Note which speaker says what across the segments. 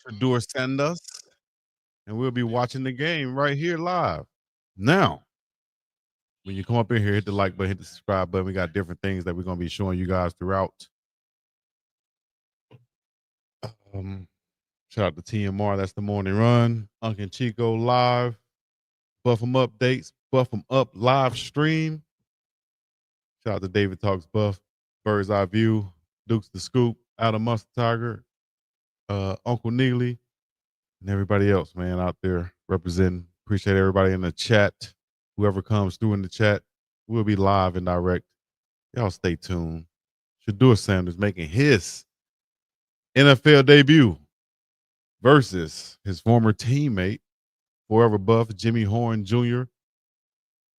Speaker 1: Shedeur send us, and we'll be watching the game right here live. Now, when you come up in here, hit the like button, hit the subscribe button. We got different things that we're gonna be showing you guys throughout. Um, Shout out to TMR. That's the morning run. Uncle Chico live. Buff 'em updates. Buff 'em up live stream. Shout out to David Talks Buff. Bird's Eye View. Dukes the Scoop. Out of Mustard Tiger. Uncle Neely. And everybody else, man, out there representing. Appreciate everybody in the chat. Whoever comes through in the chat, we'll be live and direct. Y'all stay tuned. Shedeur Sanders making his NFL debut versus his former teammate, forever buff, Jimmy Horn Jr.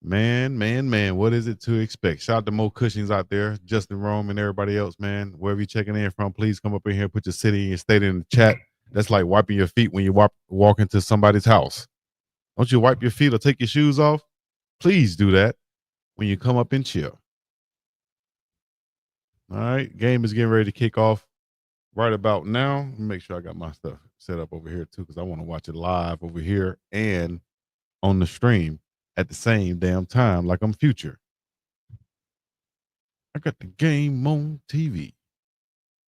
Speaker 1: Man, what is it to expect? Shout out to Mo Cushings out there, Justin Rome, and everybody else, man. Wherever you're checking in from, please come up in here, put your city and your state in the chat. That's like wiping your feet when you walk into somebody's house. Don't you wipe your feet or take your shoes off? Please do that when you come up and chill. All right, game is getting ready to kick off right about now. Let me make sure I got my stuff set up over here too, because I want to watch it live over here and on the stream at the same damn time, like I'm Future. I got the game on TV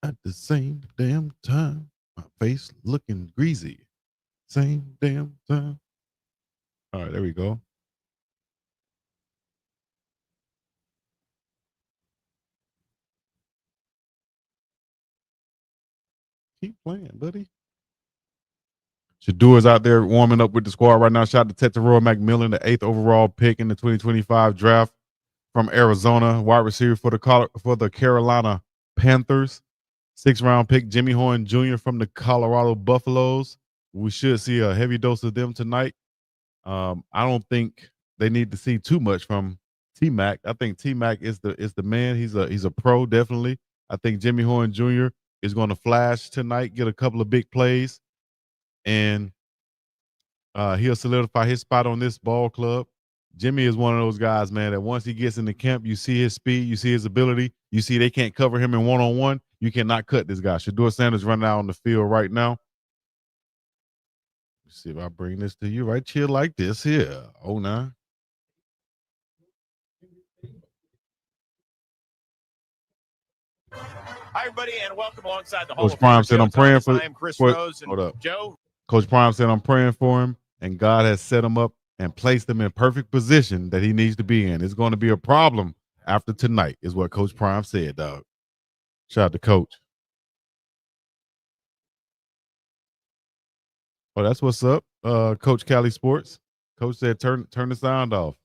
Speaker 1: at the same damn time. My face looking greasy. Same damn time. All right, there we go. Keep playing, buddy. Shedeur is out there warming up with the squad right now. Shout out to Teteroy McMillan, the 8th overall pick in the 2025 draft from Arizona, wide receiver for the Carolina Panthers. 6th round pick, Jimmy Horn Jr. from the Colorado Buffaloes. We should see a heavy dose of them tonight. I don't think they need to see too much from T-Mac. I think T-Mac is the man. He's a pro, definitely. I think Jimmy Horn Jr. is going to flash tonight, get a couple of big plays, and he'll solidify his spot on this ball club. Jimmy is one of those guys, man, that once he gets in the camp, you see his speed, you see his ability, you see they can't cover him in one-on-one. You cannot cut this guy. Shedeur Sanders running out on the field right now. Let's see if I bring this to you right here like this here. Oh, nah.
Speaker 2: Hi, everybody, and welcome alongside the
Speaker 1: Coach Prime said, I'm praying for.
Speaker 2: I am Chris Rose and
Speaker 1: hold up.
Speaker 2: Joe.
Speaker 1: Coach Prime said, I'm praying for him, and God has set him up and placed him in perfect position that he needs to be in. It's going to be a problem after tonight, is what Coach Prime said, dog. Shout out to Coach. Oh, that's what's up, Coach Cali Sports. Coach said, turn the sound off.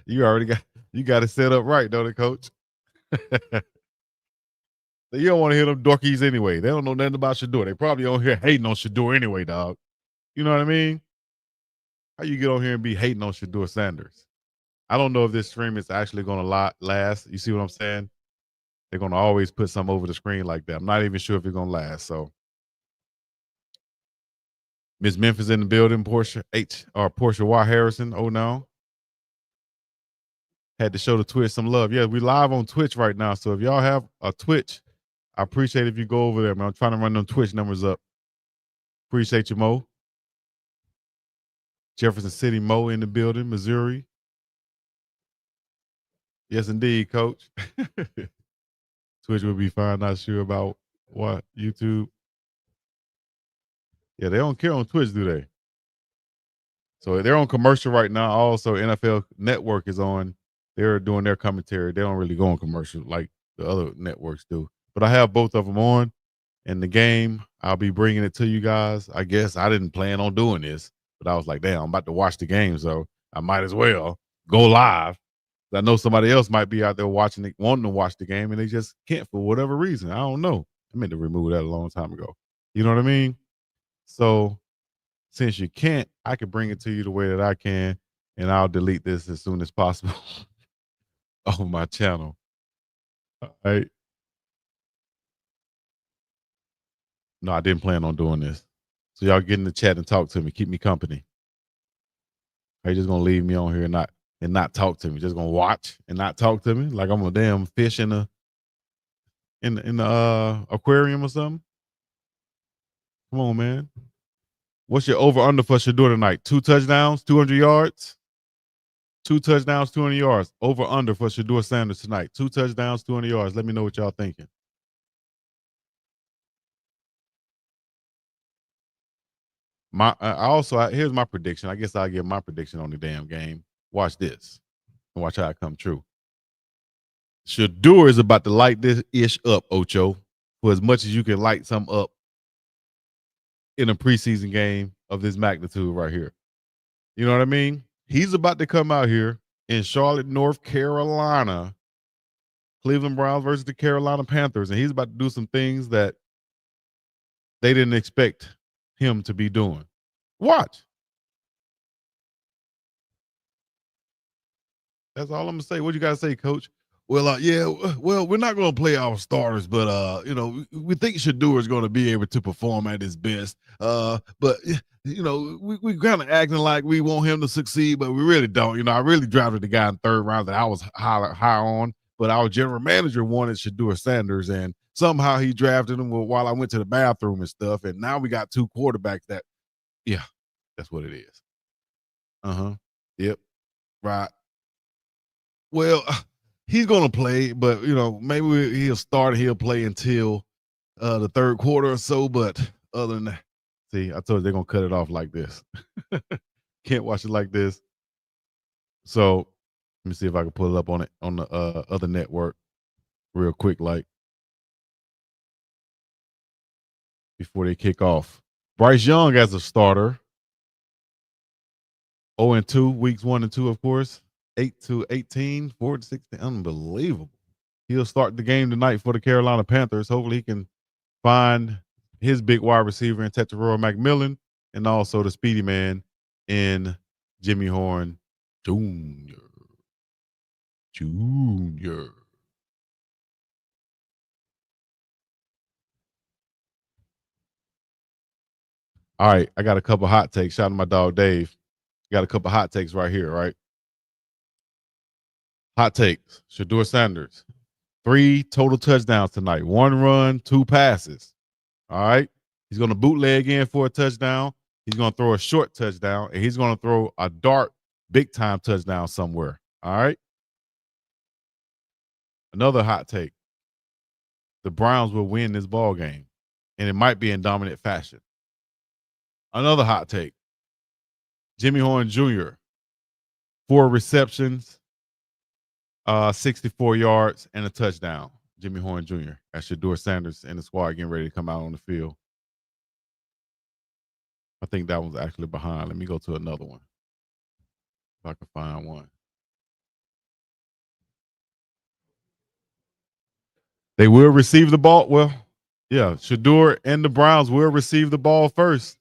Speaker 1: You got it set up right, don't it, Coach? You don't want to hear them dorkies anyway. They don't know nothing about Shedeur. They probably on here hating on Shedeur anyway, dog. You know what I mean? How you get on here and be hating on Shedeur Sanders? I don't know if this stream is actually going to last. You see what I'm saying? They're going to always put something over the screen like that. I'm not even sure if it's going to last. So, Miss Memphis in the building. Portia Y. Harrison. Oh, no. Had to show the Twitch some love. Yeah, we live on Twitch right now. So if y'all have a Twitch, I appreciate if you go over there, man. I'm trying to run them Twitch numbers up. Appreciate you, Mo. Jefferson City Mo in the building, Missouri. Yes, indeed, Coach. Twitch will be fine. Not sure about what YouTube. Yeah, they don't care on Twitch, do they? So they're on commercial right now. Also, NFL Network is on. They're doing their commentary. They don't really go on commercial like the other networks do. But I have both of them on. And the game, I'll be bringing it to you guys. I guess I didn't plan on doing this, but I was like, damn, I'm about to watch the game, so I might as well go live. I know somebody else might be out there watching it, wanting to watch the game, and they just can't for whatever reason. I don't know. I meant to remove that a long time ago. You know what I mean? So since you can't, I can bring it to you the way that I can, and I'll delete this as soon as possible on my channel. All right. No, I didn't plan on doing this. So y'all get in the chat and talk to me. Keep me company. Are you just gonna leave me on here and not talk to me? Just gonna watch and not talk to me like I'm a damn fish in the aquarium or something? Come on, man. What's your over-under for Shedeur tonight? 2 touchdowns, 200 yards? 2 touchdowns, 200 yards. Over-under for Shedeur Sanders tonight. 2 touchdowns, 200 yards. Let me know what y'all thinking. Here's my prediction. I guess I'll give my prediction on the damn game. Watch this. Watch how it come true. Shedeur is about to light this ish up, Ocho, for as much as you can light some up in a preseason game of this magnitude right here. You know what I mean? He's about to come out here in Charlotte, North Carolina, Cleveland Browns versus the Carolina Panthers, and he's about to do some things that they didn't expect him to be doing. Watch. That's all I'm gonna say. What you gotta say, Coach? Well, we're not gonna play our starters, but we think Shedeur is gonna be able to perform at his best. But we kind of acting like we want him to succeed, but we really don't. I really drafted the guy in third round that I was high on, but our general manager wanted Shedeur Sanders, and somehow he drafted him while I went to the bathroom and stuff. And now we got 2 quarterbacks that, yeah, that's what it is. Yep. Right. Well, he's going to play, but, maybe he'll start, he'll play until the third quarter or so. But other than that, see, I told you they're going to cut it off like this. Can't watch it like this. So let me see if I can pull it up on the other network real quick, like before they kick off. Bryce Young as a starter. 0-2, weeks 1 and 2, of course. 8-18, 4-16. Unbelievable. He'll start the game tonight for the Carolina Panthers. Hopefully he can find his big wide receiver in Tetairoa McMillan, and also the speedy man in Jimmy Horn Jr. All right, I got a couple hot takes. Shout out to my dog Dave. Got a couple hot takes right here, right? Hot takes. Shedeur Sanders. 3 total touchdowns tonight. 1 run, 2 passes. All right. He's going to bootleg in for a touchdown. He's going to throw a short touchdown, and he's going to throw a dart big-time touchdown somewhere. All right. Another hot take. The Browns will win this ball game, and it might be in dominant fashion. Another hot take. Jimmy Horn Jr., 4 receptions, 64 yards, and a touchdown. Jimmy Horn Jr. That's Shedeur Sanders and the squad getting ready to come out on the field. I think that one's actually behind. Let me go to another one, if I can find one. They will receive the ball. Well, yeah, Shedeur and the Browns will receive the ball first.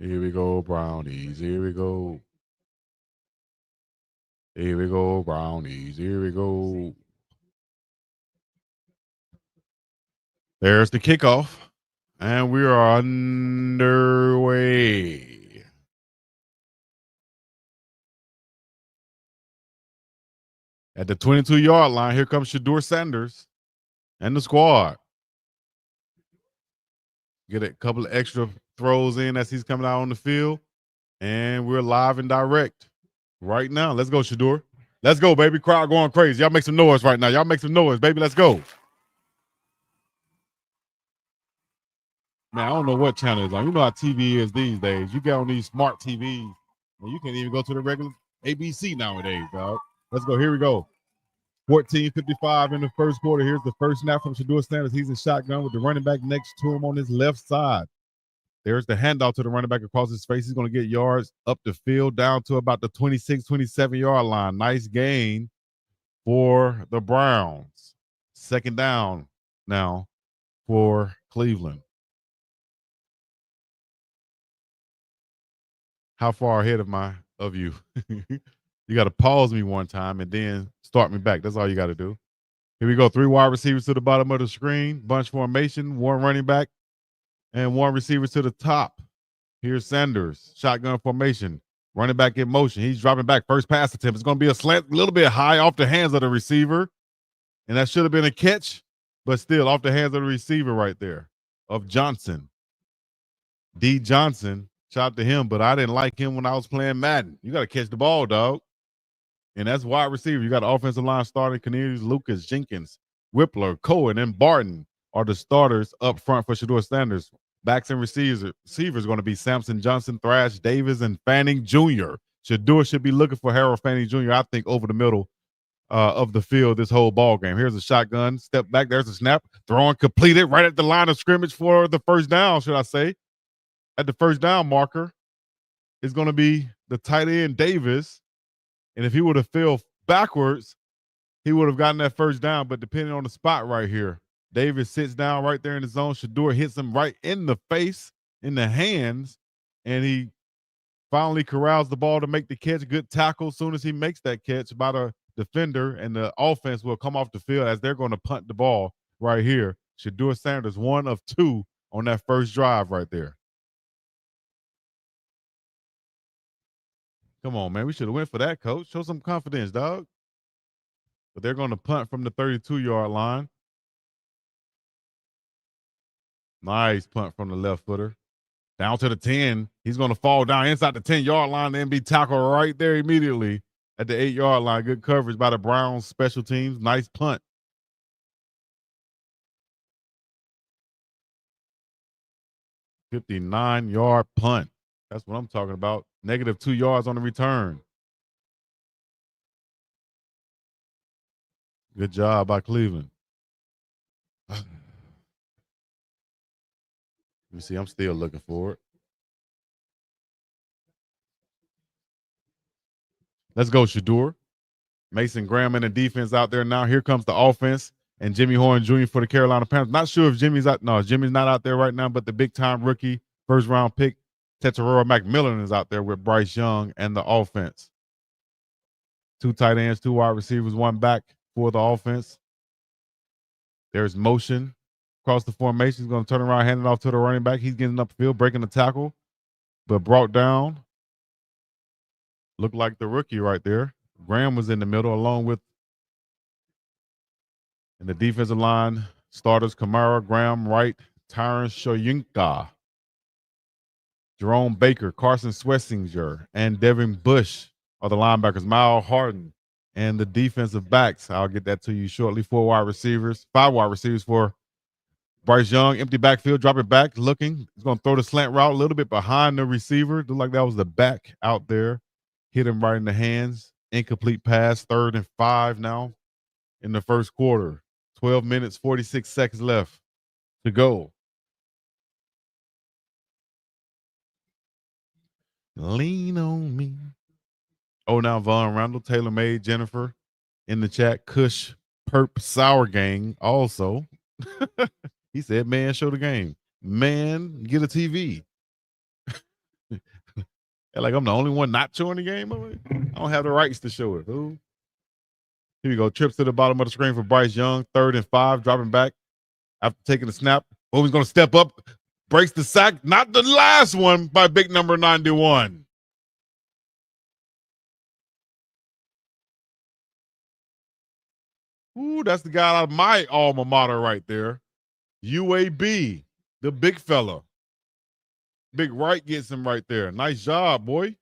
Speaker 1: Here we go, Brownies. Here we go. Here we go, Brownies. Here we go. There's the kickoff, and we are underway. At the 22-yard line, here comes Shedeur Sanders and the squad. Get a couple of extra throws in as he's coming out on the field, and we're live and direct right now. Let's go, Shedeur. Let's go, baby. Crowd going crazy. Y'all make some noise right now. Y'all make some noise, baby. Let's go. Man, I don't know what channel it's on. You know how TV is these days. You get on these smart TVs, and you can't even go to the regular ABC nowadays, dog. Let's go. Here we go. 14:55 in the first quarter. Here's the first snap from Shedeur Sanders. He's in shotgun with the running back next to him on his left side. There's the handoff to the running back across his face. He's going to get yards up the field down to about the 26, 27-yard line. Nice gain for the Browns. Second down now for Cleveland. How far ahead of you? You got to pause me one time and then start me back. That's all you got to do. Here we go. 3 wide receivers to the bottom of the screen. Bunch formation. 1 running back and 1 receiver to the top. Here's Sanders. Shotgun formation. Running back in motion. He's dropping back. First pass attempt. It's going to be a slant, a little bit high off the hands of the receiver. And that should have been a catch, but still off the hands of the receiver right there of Johnson. D. Johnson. Shout out to him, but I didn't like him when I was playing Madden. You got to catch the ball, dog. And that's wide receiver. You got the offensive line starting. Cornelius, Lucas, Jenkins, Whippler, Cohen, and Barton are the starters up front for Shedeur Sanders. Backs and receivers going to be Sampson, Johnson, Thrash, Davis, and Fanning Jr. Shedeur should be looking for Harold Fanning Jr., I think, over the middle of the field this whole ball game. Here's a shotgun. Step back. There's a snap. Throwing completed right at the line of scrimmage for the first down, should I say. At the first down marker is going to be the tight end, Davis. And if he would have fell backwards, he would have gotten that first down. But depending on the spot right here, Davis sits down right there in the zone. Shedeur hits him right in the face, in the hands, and he finally corrals the ball to make the catch. Good tackle. As soon as he makes that catch by the defender, and the offense will come off the field as they're going to punt the ball right here. Shedeur Sanders, 1 of 2 on that first drive right there. Come on, man. We should have went for that, coach. Show some confidence, dog. But they're going to punt from the 32-yard line. Nice punt from the left footer. Down to the 10. He's going to fall down inside the 10-yard line and be tackled right there immediately at the 8-yard line. Good coverage by the Browns special teams. Nice punt. $59-yard punt. That's what I'm talking about. Negative 2 yards on the return. Good job by Cleveland. Let me see. I'm still looking for it. Let's go, Shedeur. Mason Graham and the defense out there now. Here comes the offense. And Jimmy Horn Jr. for the Carolina Panthers. Not sure if Jimmy's out. No, Jimmy's not out there right now, but the big-time rookie, first-round pick, Tetairoa McMillan is out there with Bryce Young and the offense. 2 tight ends, 2 wide receivers, 1 back for the offense. There's motion across the formation. He's going to turn around, hand it off to the running back. He's getting upfield, breaking the tackle, but brought down. Looked like the rookie right there. Graham was in the middle along with, in the defensive line, starters Kamara, Graham, Wright, Tyron Shoyinka, Jerome Baker, Carson Swessinger, and Devin Bush are the linebackers. Miles Harden and the defensive backs. I'll get that to you shortly. 5 wide receivers for Bryce Young. Empty backfield, drop it back, looking. He's going to throw the slant route a little bit behind the receiver. Looked like that was the back out there. Hit him right in the hands. Incomplete pass, 3rd and 5 now in the first quarter. 12 minutes, 46 seconds left to go. Lean on me. Oh, now Von Randall, Taylor May, Jennifer in the chat. Kush, Perp, Sour Gang also. He said, man, show the game. Man, get a TV. Like I'm the only one not showing the game. I don't have the rights to show it. Ooh. Here we go. Trips to the bottom of the screen for Bryce Young. 3rd and 5, dropping back after taking the snap. Oh, he's going to step up. Breaks the sack. Not the last one by big number 91. Ooh, that's the guy out of my alma mater right there. UAB, the big fella. Big Wright gets him right there. Nice job, boy.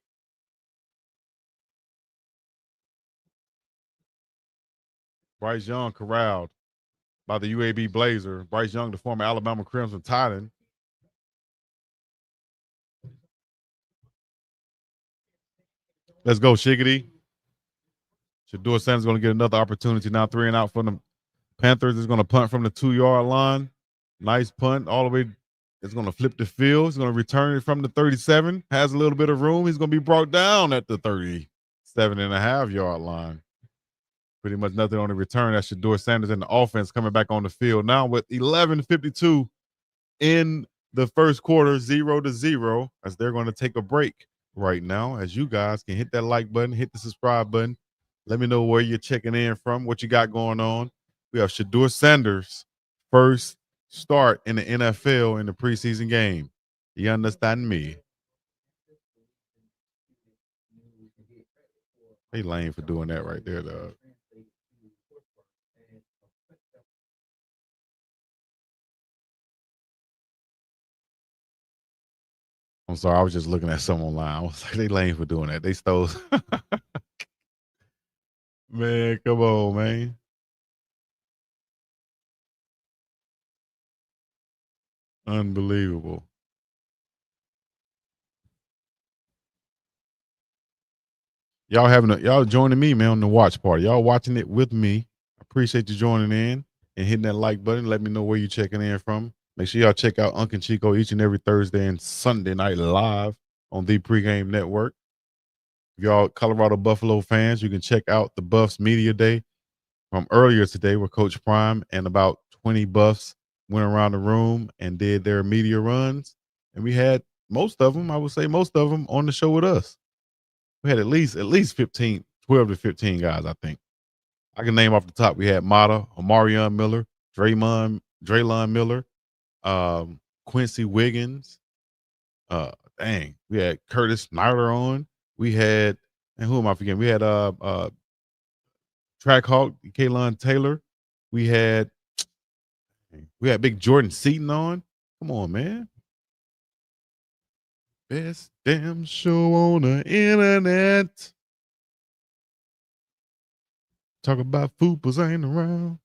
Speaker 1: Bryce Young corralled by the UAB Blazer. Bryce Young, the former Alabama Crimson Titan. Let's go, Shiggity. Shedeur Sanders is going to get another opportunity now. 3 and out from the Panthers. Is going to punt from the 2-yard line. Nice punt all the way. It's going to flip the field. He's going to return it from the 37. Has a little bit of room. He's going to be brought down at the 37.5-yard line. Pretty much nothing on the return. That's Shedeur Sanders and the offense coming back on the field now with 11:52 in the first quarter, 0-0, as they're going to take a break right now. As you guys can hit that like button, hit the subscribe button. Let me know where you're checking in from, what you got going on. We have Shedeur Sanders' first start in the NFL in the preseason game. You understand me? They lame for doing that right there, dog. I'm sorry, I was just looking at some online. I was like, they lame for doing that. They stole. Man, come on, man. Unbelievable. Y'all joining me, man, on the watch party. Y'all watching it with me. Appreciate you joining in and hitting that like button. Let me know where you checking in from. Make sure y'all check out Uncle Chico each and every Thursday and Sunday night live on the Pregame Network. If y'all Colorado Buffalo fans, you can check out the Buffs Media Day from earlier today where Coach Prime and about 20 Buffs went around the room and did their media runs. And we had most of them, I would say most of them on the show with us. We had at least 15, 12 to 15 guys, I think. I can name off the top. We had Mata, Omarion Miller, Draylon Miller, Quincy Wiggins. We had Curtis Snyder on. We had, and who am I forgetting? We had Trackhawk, Kaylon Taylor. We had Big Jordan Seaton on. Come on, man. Best damn show on the internet. Talk about footballs ain't around.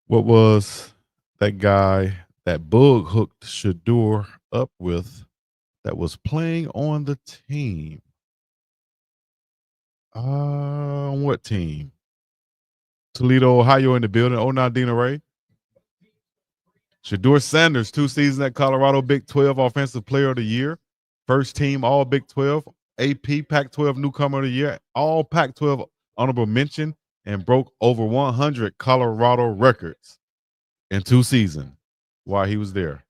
Speaker 1: What was that guy that bug hooked Shedeur up with that was playing on the team? On what team? Toledo, Ohio in the building. Oh, now Dina Ray. Shedeur Sanders, 2 seasons at Colorado, Big 12 Offensive Player of the Year. First team All Big 12, AP Pac-12 Newcomer of the Year, All Pac-12 Honorable Mention, and broke over 100 Colorado records in 2 seasons while he was there.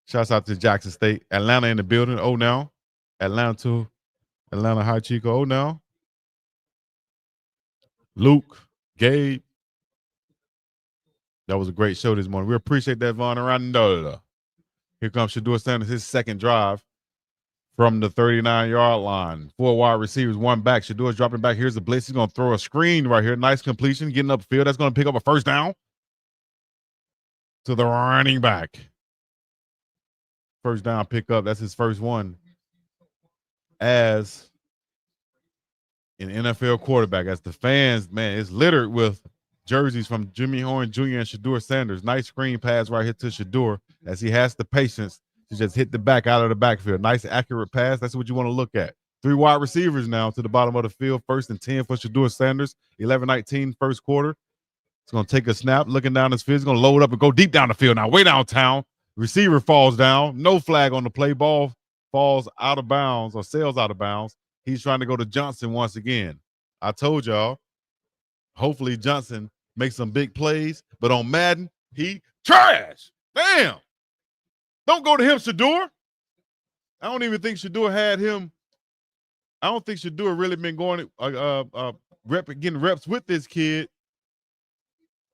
Speaker 1: Shouts out to Jackson State. Atlanta in the building. Oh, now. Atlanta High Chico. Oh, now. Luke, Gabe. That was a great show this morning. We appreciate that, Von Aranda. Here comes Shedeur Sanders, his second drive from the 39-yard line. 4 wide receivers, 1 back. Shedeur's dropping back. Here's the blitz. He's going to throw a screen right here. Nice completion, getting upfield. That's going to pick up a first down to the running back. First down pickup. That's his first one as an NFL quarterback. As the fans, man, it's littered with jerseys from Jimmy Horn Jr. and Shedeur Sanders. Nice screen pass right here to Shedeur as he has the patience to just hit the back out of the backfield. Nice accurate pass. That's what you want to look at. 3 wide receivers now to the bottom of the field. 1st and 10 for Shedeur Sanders. 11-19 first quarter. It's going to take a snap, looking down his field. He's going to load up and go deep down the field now, way downtown. Receiver falls down. No flag on the play. Ball falls out of bounds or sails out of bounds. He's trying to go to Johnson once again. I told y'all, hopefully Johnson makes some big plays, but on Madden, he trash. Damn. Don't go to him, Shedeur. I don't even think Shedeur had him. I don't think Shedeur really been going getting reps with this kid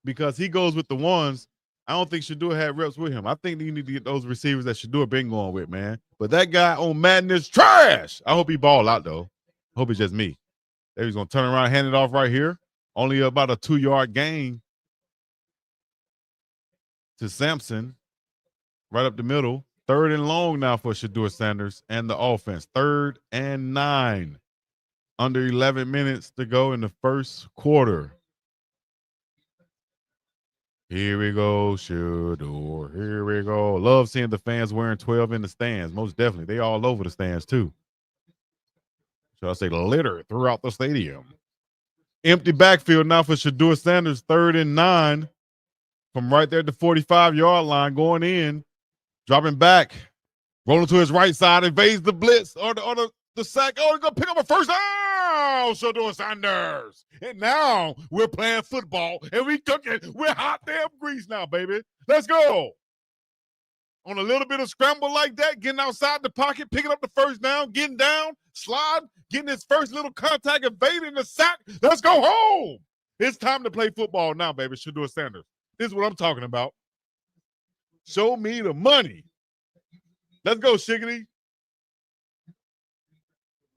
Speaker 1: because he goes with the ones. I don't think Shedeur had reps with him. I think you need to get those receivers that Shedeur been going with, man. But that guy on Madden is trash. I hope he ball out, though. I hope it's just me. There he's going to turn around, hand it off right here. Only about a 2-yard gain to Sampson. Right up the middle. 3rd and long now for Shedeur Sanders and the offense. 3rd and 9. Under 11 minutes to go in the first quarter. Here we go, Shedeur. Here we go. Love seeing the fans wearing 12 in the stands. Most definitely. They all over the stands, too. Should I say litter throughout the stadium. Empty backfield now for Shedeur Sanders. 3rd and 9. From right there at the 45-yard line, going in. Dropping back. Rolling to his right side. Evades the blitz or the sack. Oh, he's going to pick up a first down. Shedeur Sanders. And now we're playing football, and we cooking. We're hot damn grease now, baby. Let's go. On a little bit of scramble like that, getting outside the pocket, picking up the first down, getting down, slide, getting his first little contact, evading the sack. Let's go home. It's time to play football now, baby. Shedeur Sanders. This is what I'm talking about. Show me the money. Let's go, Shiggity.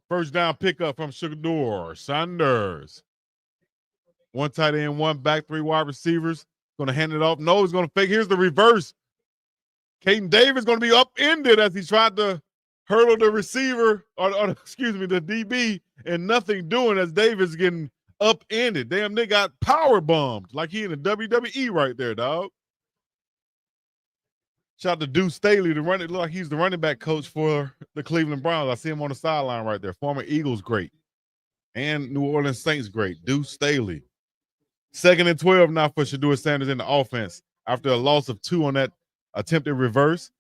Speaker 1: First down pickup from Shedeur. Sanders. One tight end, one back, three wide receivers. Going to hand it off. No, he's going to fake. Here's the reverse. Caden Davis going to be upended as he tried to hurdle the receiver, or excuse me, the DB, and nothing doing as Davis getting upended. Damn, they got power bombed like he in the WWE right there, dog. Shout out to Deuce Staley, to run it. Look like he's the running back coach for the Cleveland Browns. I see him on the sideline right there. Former Eagles great and New Orleans Saints great. Deuce Staley. 2nd and 12 now for Shedeur Sanders in the offense after a loss of 2 on that attempted reverse.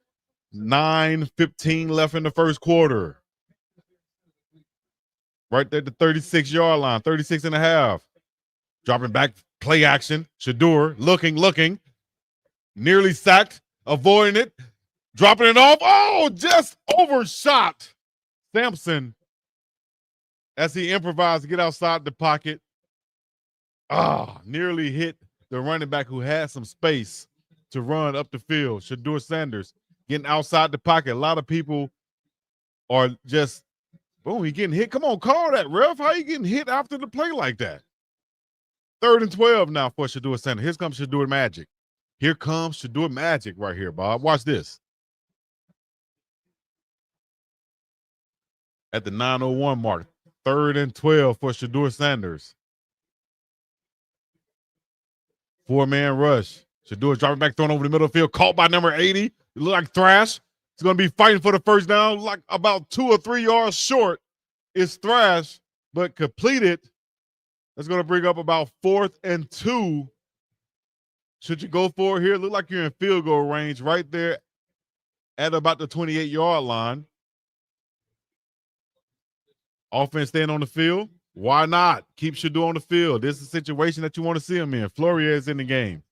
Speaker 1: 9:15 left in the first quarter. Right there at the 36-yard line, 36 and a half. Dropping back, play action. Shedeur looking, nearly sacked, avoiding it, dropping it off. Oh, just overshot Sampson as he improvised to get outside the pocket. Nearly hit the running back who had some space to run up the field. Shedeur Sanders getting outside the pocket. A lot of people are just, boom, he getting hit. Come on, call that, ref. How you getting hit after the play like that? 3rd and 12 now for Shedeur Sanders. Here comes Shedeur Magic. Here comes Shedeur Magic right here, Bob. Watch this. At the 9:01 mark, 3rd and 12 for Shedeur Sanders. 4-man rush. Shedeur dropping back, thrown over the middle of the field, caught by number 80. It looked like Thrash. He's going to be fighting for the first down, like about 2 or 3 yards short. It's Thrash, but completed. That's going to bring up about 4th and 2. Should you go for it here? Look like you're in field goal range right there at about the 28-yard line. Offense staying on the field. Why not? Keep Shedeur on the field. This is a situation that you want to see him in. Flourier is in the game.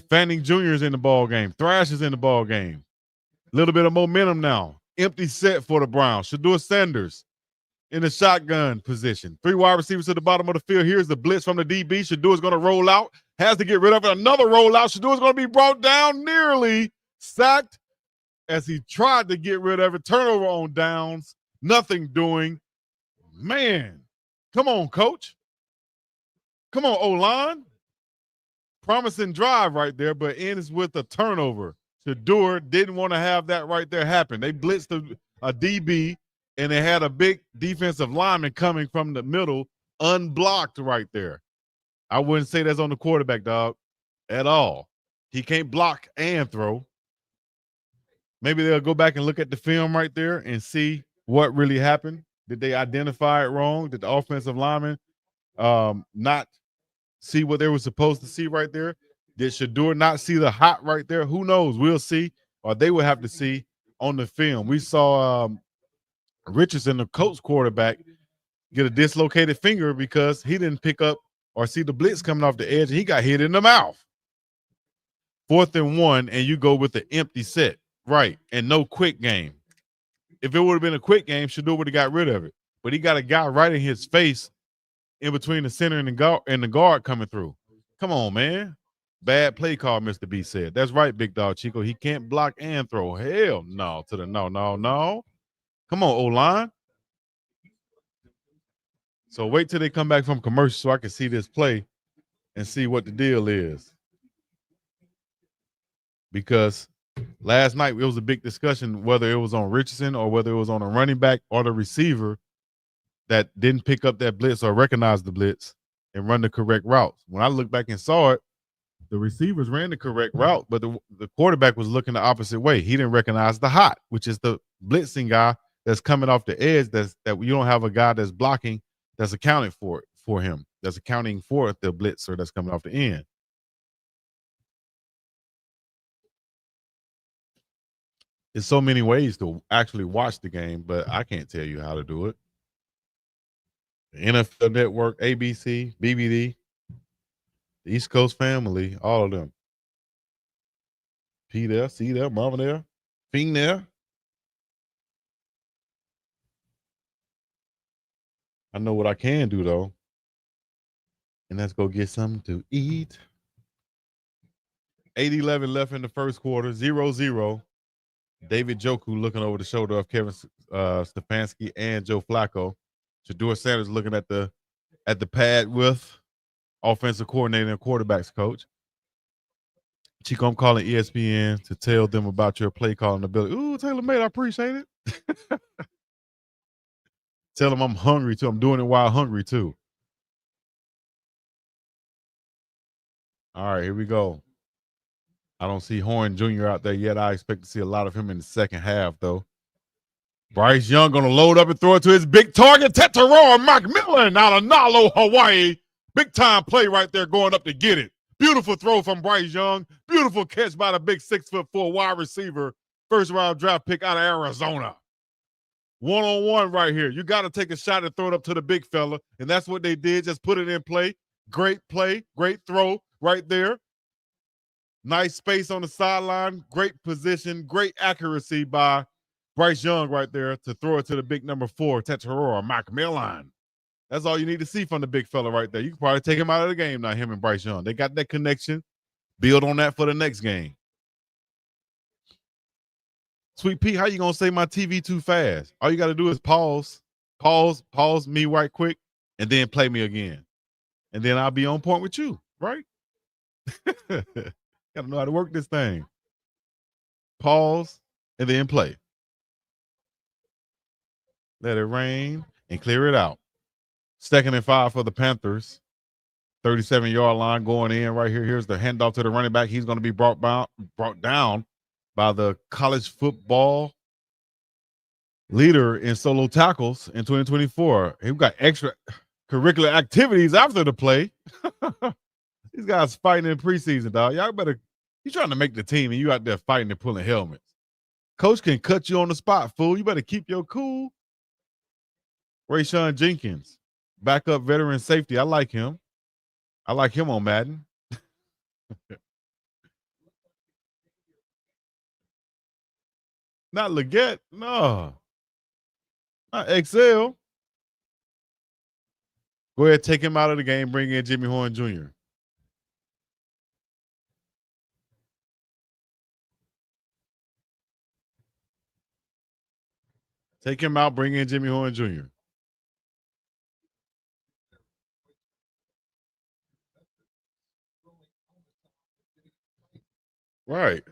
Speaker 1: Fanning Jr. is in the ball game. Thrash is in the ball game. A little bit of momentum now. Empty set for the Browns. Shedeur Sanders in the shotgun position. 3 wide receivers to the bottom of the field. Here's the blitz from the DB. Shedeur is going to roll out. Has to get rid of it. Another rollout. Shedeur is going to be brought down, nearly sacked as he tried to get rid of it. Turnover on downs. Nothing doing. Man, come on, coach. Come on, O-line. Promising drive right there, but ends with a turnover. Shedeur didn't want to have that right there happen. They blitzed a DB, and they had a big defensive lineman coming from the middle, unblocked right there. I wouldn't say that's on the quarterback, dog, at all. He can't block and throw. Maybe they'll go back and look at the film right there and see what really happened. Did they identify it wrong? Did the offensive lineman not see what they were supposed to see right there? Did Shedeur not see the hot right there? Who knows? We'll see, or they will have to see on the film. We saw Richardson, the Colts quarterback, get a dislocated finger because he didn't pick up or see the blitz coming off the edge, and he got hit in the mouth. 4th and 1, and you go with the empty set, right, and no quick game. If it would have been a quick game, Shedeur would have got rid of it. But he got a guy right in his face in between the center and the guard coming through. Come on, man. Bad play call, Mr. B said. That's right, Big Dog Chico. He can't block and throw. Hell no to the no. Come on, O-line. So wait till they come back from commercial so I can see this play and see what the deal is. Because last night it was a big discussion whether it was on Richardson or whether it was on a running back or the receiver that didn't pick up that blitz or recognize the blitz and run the correct route. When I looked back and saw it, the receivers ran the correct route, but the quarterback was looking the opposite way. He didn't recognize the hot, which is the blitzing guy that's coming off the edge. That you don't have a guy that's blocking, that's accounting for him, that's accounting for the blitzer that's coming off the end. There's so many ways to actually watch the game, but I can't tell you how to do it. The NFL Network, ABC, BBD, the East Coast family, all of them. P there, C there, Mama there, Fiend there. I know what I can do, though. And let's go get something to eat. 8:11 left in the first quarter, 0-0. David Joku looking over the shoulder of Kevin Stefanski and Joe Flacco. Shedeur Sanders looking at the pad with offensive coordinator and quarterbacks coach. Chico, I'm calling ESPN to tell them about your play calling ability. Ooh, Taylor made, I appreciate it. Tell them I'm hungry too. I'm doing it while hungry too. All right, here we go. I don't see Horn Jr. out there yet. I expect to see a lot of him in the second half, though. Bryce Young going to load up and throw it to his big target, Tetaroa Macmillan out of Nalo, Hawaii. Big time play right there going up to get it. Beautiful throw from Bryce Young. Beautiful catch by the big 6'4" wide receiver. First round draft pick out of Arizona. One-on-one right here. You got to take a shot and throw it up to the big fella. And that's what they did. Just put it in play. Great play. Great throw right there. Nice space on the sideline. Great position. Great accuracy by Bryce Young right there to throw it to the big number 4, Tetaroa Macmillan. That's all you need to see from the big fella right there. You can probably take him out of the game now, him and Bryce Young. They got that connection. Build on that for the next game. Sweet Pete, how you going to say my TV too fast? All you got to do is pause me right quick, and then play me again. And then I'll be on point with you, right? Got to know how to work this thing. Pause, and then play. Let it rain and clear it out. 2nd and 5 for the Panthers. 37-yard line going in right here. Here's the handoff to the running back. He's going to be brought down by the college football leader in solo tackles in 2024. We've got extra curricular activities after the play. These guys fighting in preseason, dog. Y'all better, you trying to make the team and you out there fighting and pulling helmets. Coach can cut you on the spot, fool. You better keep your cool. Rayshawn Jenkins, backup veteran safety. I like him. I like him on Madden. Not Leggett. No. Not Excel. Go ahead, take him out of the game. Bring in Jimmy Horn Jr. Take him out. Bring in Jimmy Horn Jr. Right.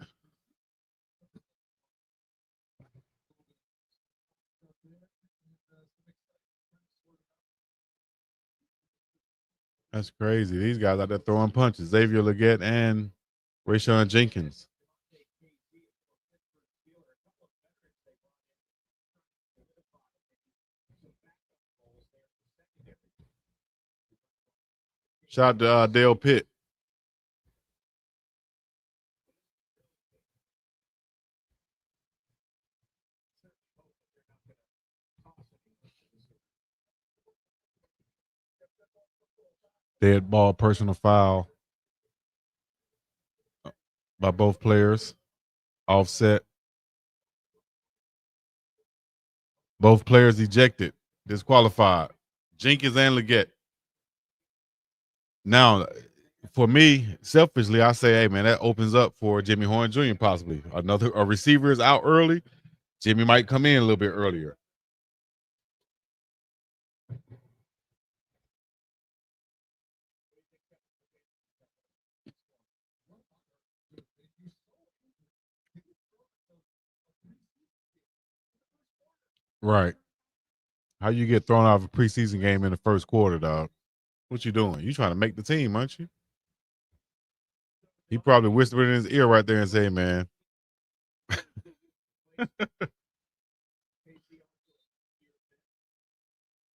Speaker 1: That's crazy. These guys out there throwing punches. Xavier Leggett and Rayshawn Jenkins. Shout out to Dale Pitt. Dead ball, personal foul by both players. Offset. Both players ejected, disqualified. Jenkins and Leggett. Now, for me, selfishly, I say, hey, man, that opens up for Jimmy Horn Jr. possibly. A receiver is out early. Jimmy might come in a little bit earlier. Right. How you get thrown out of a preseason game in the first quarter, dog? What you doing? You trying to make the team, aren't you? He probably whispered in his ear right there and say, man.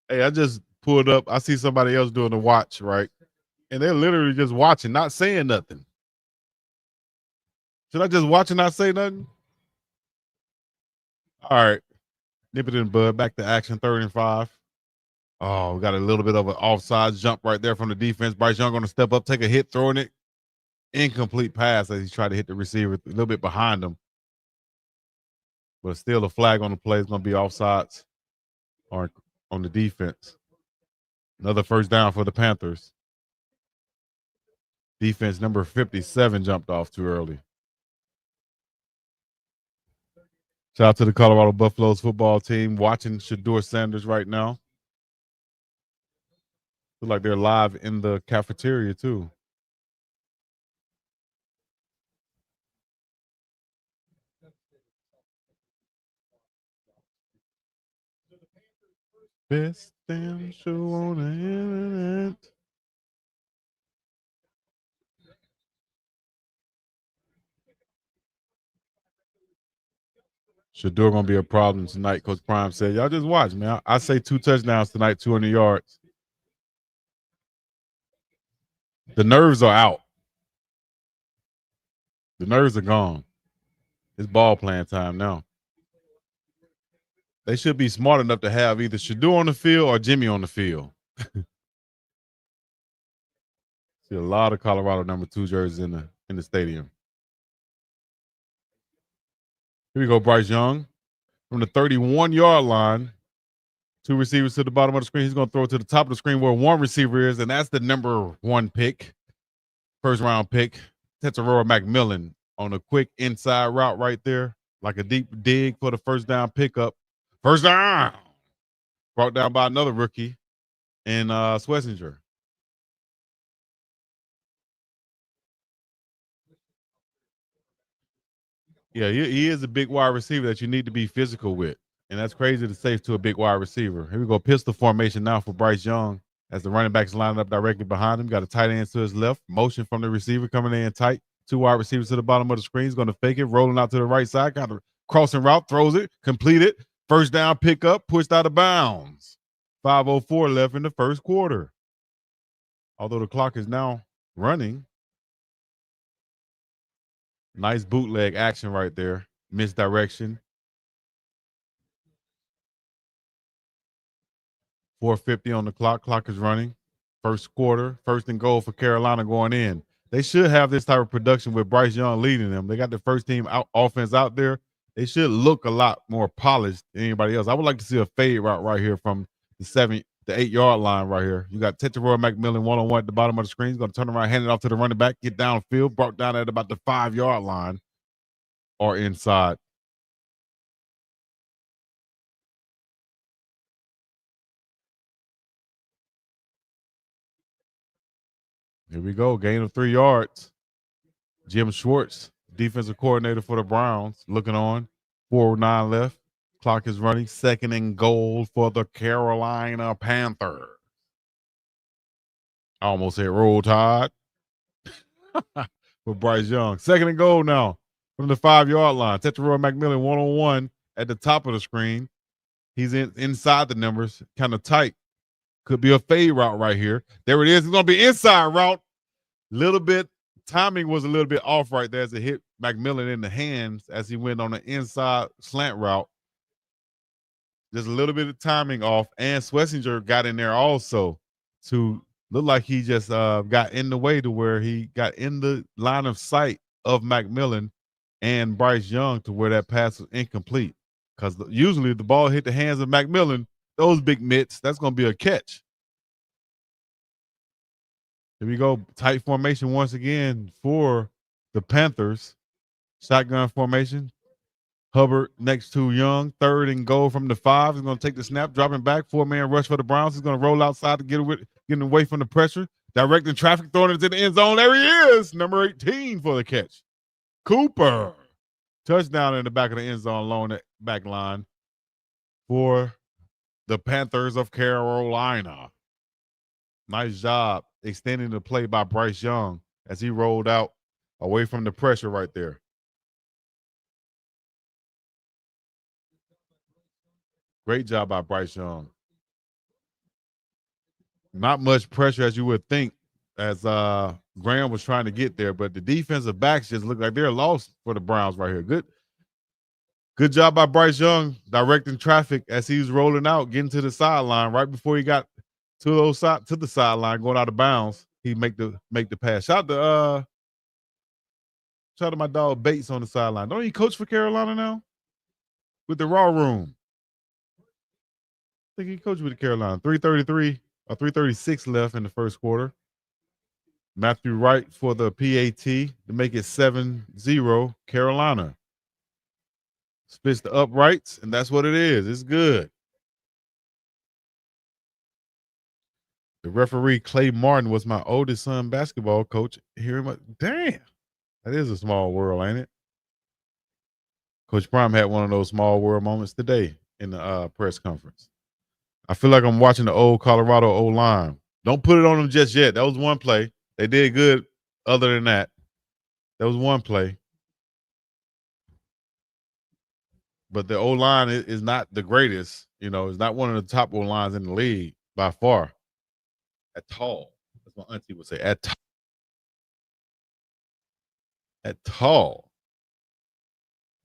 Speaker 1: Hey, I just pulled up. I see somebody else doing the watch, right? And they're literally just watching, not saying nothing. Should I just watch and not say nothing? All right. Nip it in the bud. Back to action, 3rd and 5. Oh, we got a little bit of an offside jump right there from the defense. Bryce Young going to step up, take a hit, throwing it. Incomplete pass as he tried to hit the receiver a little bit behind him. But still a flag on the play. It's going to be offsides on the defense. Another first down for the Panthers. Defense number 57 jumped off too early. Shout out to the Colorado Buffaloes football team watching Shedeur Sanders right now. Look like they're live in the cafeteria too. Best damn show on the internet. Shedeur gonna be a problem tonight. Coach Prime said, "Y'all just watch, man. I say 2 touchdowns tonight, 200 yards." The nerves are out. The nerves are gone. It's ball playing time now. They should be smart enough to have either Shedeur on the field or Jimmy on the field. See a lot of Colorado number 2 jerseys in the stadium. Here we go, Bryce Young from the 31-yard line. 2 receivers to the bottom of the screen. He's going to throw it to the top of the screen where 1 receiver is, and that's the number 1 pick, first-round pick, Tetairoa McMillan on a quick inside route right there, like a deep dig for the first down pickup. First down! Brought down by another rookie in Schlesinger. Yeah, he is a big wide receiver that you need to be physical with. And that's crazy to say to a big wide receiver. Here we go, pistol formation now for Bryce Young as the running back's lining up directly behind him. Got a tight end to his left. Motion from the receiver coming in tight. 2 wide receivers to the bottom of the screen. He's going to fake it, rolling out to the right side. Got a crossing route, throws it, complete it. First down pickup, pushed out of bounds. 5:04 left in the first quarter. Although the clock is now running. Nice bootleg action right there. Misdirection. 4:50 on the clock. Clock is running. First quarter, 1st and goal for Carolina going in. They should have this type of production with Bryce Young leading them. They got the first team offense out there. They should look a lot more polished than anybody else. I would like to see a fade route right here from the 8-yard line right here. You got Tetairoa McMillan one-on-one at the bottom of the screen. He's going to turn around, hand it off to the running back, get downfield, brought down at about the 5-yard line or inside. Here we go. Gain of 3 yards. Jim Schwartz, defensive coordinator for the Browns, looking on. 4:09 left. Clock is running. 2nd and goal for the Carolina Panthers. Almost hit Roll Tide for Bryce Young. 2nd and goal now from the 5-yard line. Tetairoa McMillan one-on-one at the top of the screen. He's inside the numbers, kind of tight. Could be a fade route right here. There it is. It's going to be inside route. Little bit. Timing was a little bit off right there as it hit McMillan in the hands as he went on the inside slant route. Just a little bit of timing off. And Schlesinger got in there also to look like he just got in the way to where he got in the line of sight of McMillan and Bryce Young to where that pass was incomplete. Because usually the ball hit the hands of McMillan, those big mitts, that's going to be a catch. Here we go. Tight formation once again for the Panthers. Shotgun formation. Hubbard next to Young. 3rd and goal from the 5. He's going to take the snap, dropping back. 4-man rush for the Browns. He's going to roll outside to getting away from the pressure. Directing traffic, throwing it to the end zone. There he is. Number 18 for the catch. Cooper. Touchdown in the back of the end zone along that back line for the Panthers of Carolina. Nice job extending the play by Bryce Young as he rolled out away from the pressure right there. Great job by Bryce Young. Not much pressure as you would think as Graham was trying to get there, but the defensive backs just look like they're lost for the Browns right here. Good job by Bryce Young directing traffic as he was rolling out, getting to the sideline right before he got to the sideline, going out of bounds. He make the pass. Shout out to my dog Bates on the sideline. Don't he coach for Carolina now? With the Raw Room. I think he coached with the Carolina. 3:33 or 3:36 left in the first quarter. Matthew Wright for the PAT to make it 7-0 Carolina. Splits the uprights, and that's what it is. It's good. The referee, Clay Martin, was my oldest son basketball coach here in my damn. That is a small world, ain't it? Coach Prime had one of those small world moments today in the press conference. I feel like I'm watching the old Colorado O-line. Don't put it on them just yet. That was one play. They did good other than that. That was one play. But the O-line is not the greatest. You know, it's not one of the top O-lines in the league by far. At all. That's what my auntie would say. At all.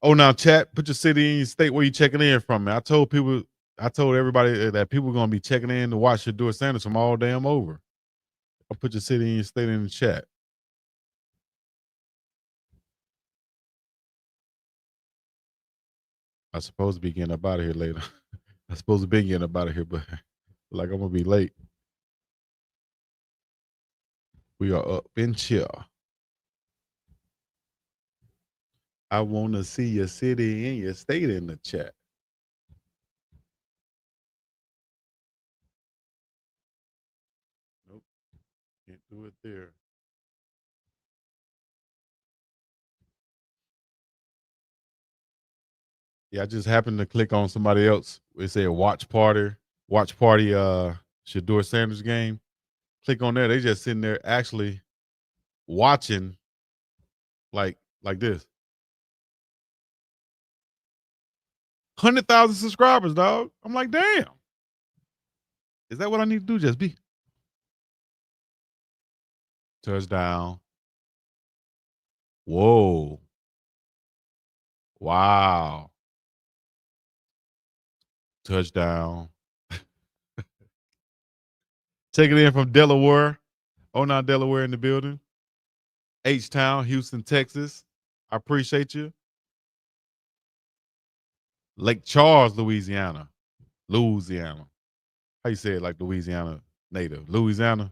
Speaker 1: Oh, now chat, put your city and your state where you checking in from, man. I told everybody that people are going to be checking in to watch Shedeur Sanders from all damn over. I'll put your city and your state in the chat. I'm supposed to be getting up out of here later. I'm supposed to be getting up out of here, but like I'm going to be late. We are up in chill. I want to see your city and your state in the chat. Nope. Can't do it there. Yeah, I just happened to click on somebody else. It said watch party, Shedeur Sanders game. Click on there. They just sitting there actually watching like this. 100,000 subscribers, dog. I'm like, damn. Is that what I need to do, just be? Touchdown. Whoa. Wow. Touchdown. Taking it in from Delaware. Oh, now Delaware in the building. H-Town, Houston, Texas. I appreciate you. Lake Charles, Louisiana. How you say it like Louisiana native? Louisiana.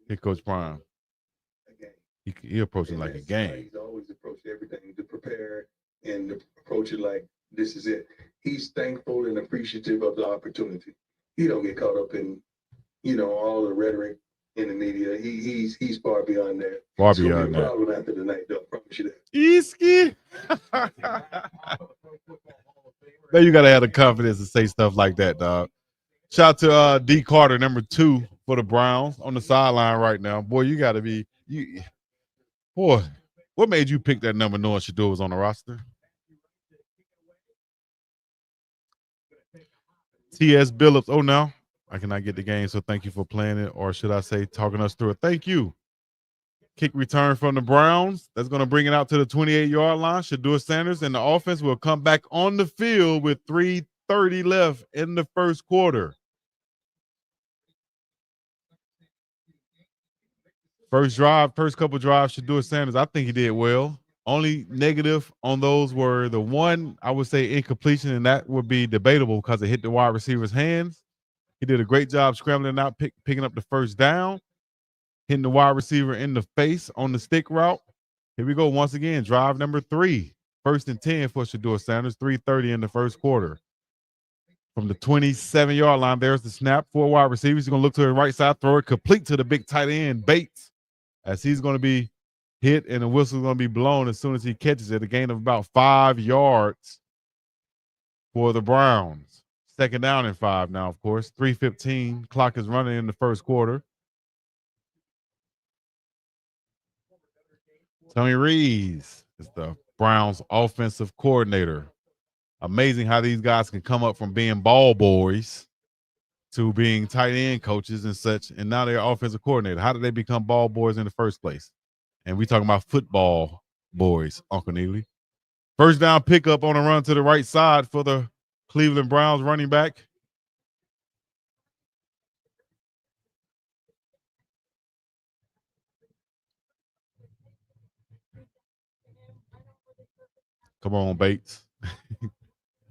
Speaker 1: Here, Coach Prime. He approaching like a game.
Speaker 3: He's always approached everything to prepare and to approach it like this is it. He's thankful and appreciative of the opportunity. He don't get caught up in, all the rhetoric in the media. He's far beyond that.
Speaker 1: Far beyond that.
Speaker 3: Problem after the night, though. I promise you that.
Speaker 1: Easky. Man, you gotta have the confidence to say stuff like that, dog. Shout out to D Carter, number 2 for the Browns on the sideline right now. Boy, you gotta be Boy, what made you pick that number knowing Shedeur was on the roster? T.S. Billups. Oh, no. I cannot get the game, so thank you for playing it. Or should I say talking us through it? Thank you. Kick return from the Browns. That's going to bring it out to the 28-yard line. Shedeur Sanders and the offense will come back on the field with 3:30 left in the first quarter. First couple drives, Shedeur Sanders, I think he did well. Only negative on those were the one, I would say, incompletion, and that would be debatable because it hit the wide receiver's hands. He did a great job scrambling out, picking up the first down, hitting the wide receiver in the face on the stick route. Here we go once again, drive number 3. 1st and 10 for Shedeur Sanders, 3:30 in the first quarter. From the 27-yard line, there's the snap. 4 wide receivers. He's going to look to the right side, throw it complete to the big tight end, Bates, as he's going to be hit and the whistle's going to be blown as soon as he catches it. A gain of about 5 yards for the Browns. 2nd down and 5 now, of course. 3:15. Clock is running in the first quarter. Tony Reeves is the Browns offensive coordinator. Amazing how these guys can come up from being ball boys to being tight end coaches and such, and now they're offensive coordinator. How did they become ball boys in the first place? And we talking about football boys, Uncle Neely. First down pickup on a run to the right side for the Cleveland Browns running back. Come on, Bates.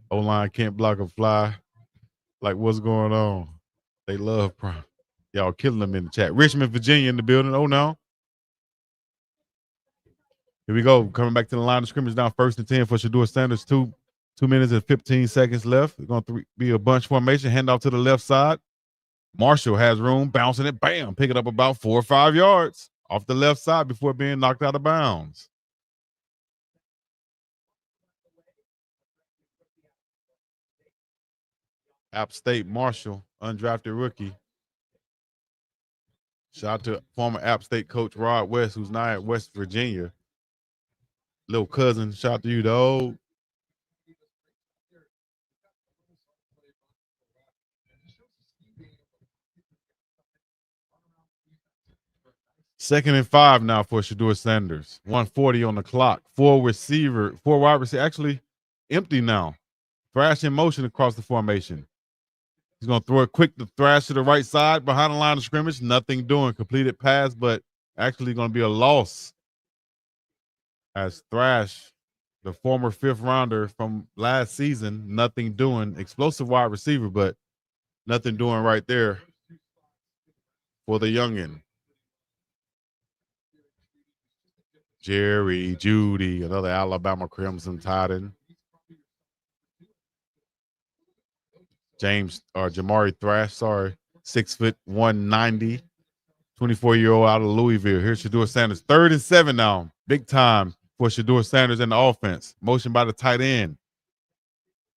Speaker 1: O-line can't block a fly. Like, what's going on? They love Prime. Y'all killing them in the chat. Richmond, Virginia in the building. Oh, no. Here we go. Coming back to the line of scrimmage now. 1st and 10 for Shedeur Sanders. 2 minutes and 15 seconds left. It's going to be a bunch formation. Handoff to the left side. Marshall has room. Bouncing it. Bam. Pick it up about 4 or 5 yards off the left side before being knocked out of bounds. App State Marshall, undrafted rookie. Shout out to former App State coach Rod West, who's now at West Virginia. Little cousin, shout out to you, though. Second and 5 now for Shedeur Sanders. 1:40 on the clock. 4 wide receiver. Actually, empty now. Thrash in motion across the formation. He's going to throw it quick to Thrash to the right side behind the line of scrimmage. Nothing doing. Completed pass, but actually going to be a loss. As Thrash, the former 5th rounder from last season, nothing doing. Explosive wide receiver, but nothing doing right there for the youngin. Jerry, Judy, another Alabama Crimson tight end. Jamari Thrash, 6 foot 190, 24-year-old out of Louisville. Here's Shedeur Sanders. 3rd and 7 now. Big time for Shedeur Sanders and the offense. Motion by the tight end.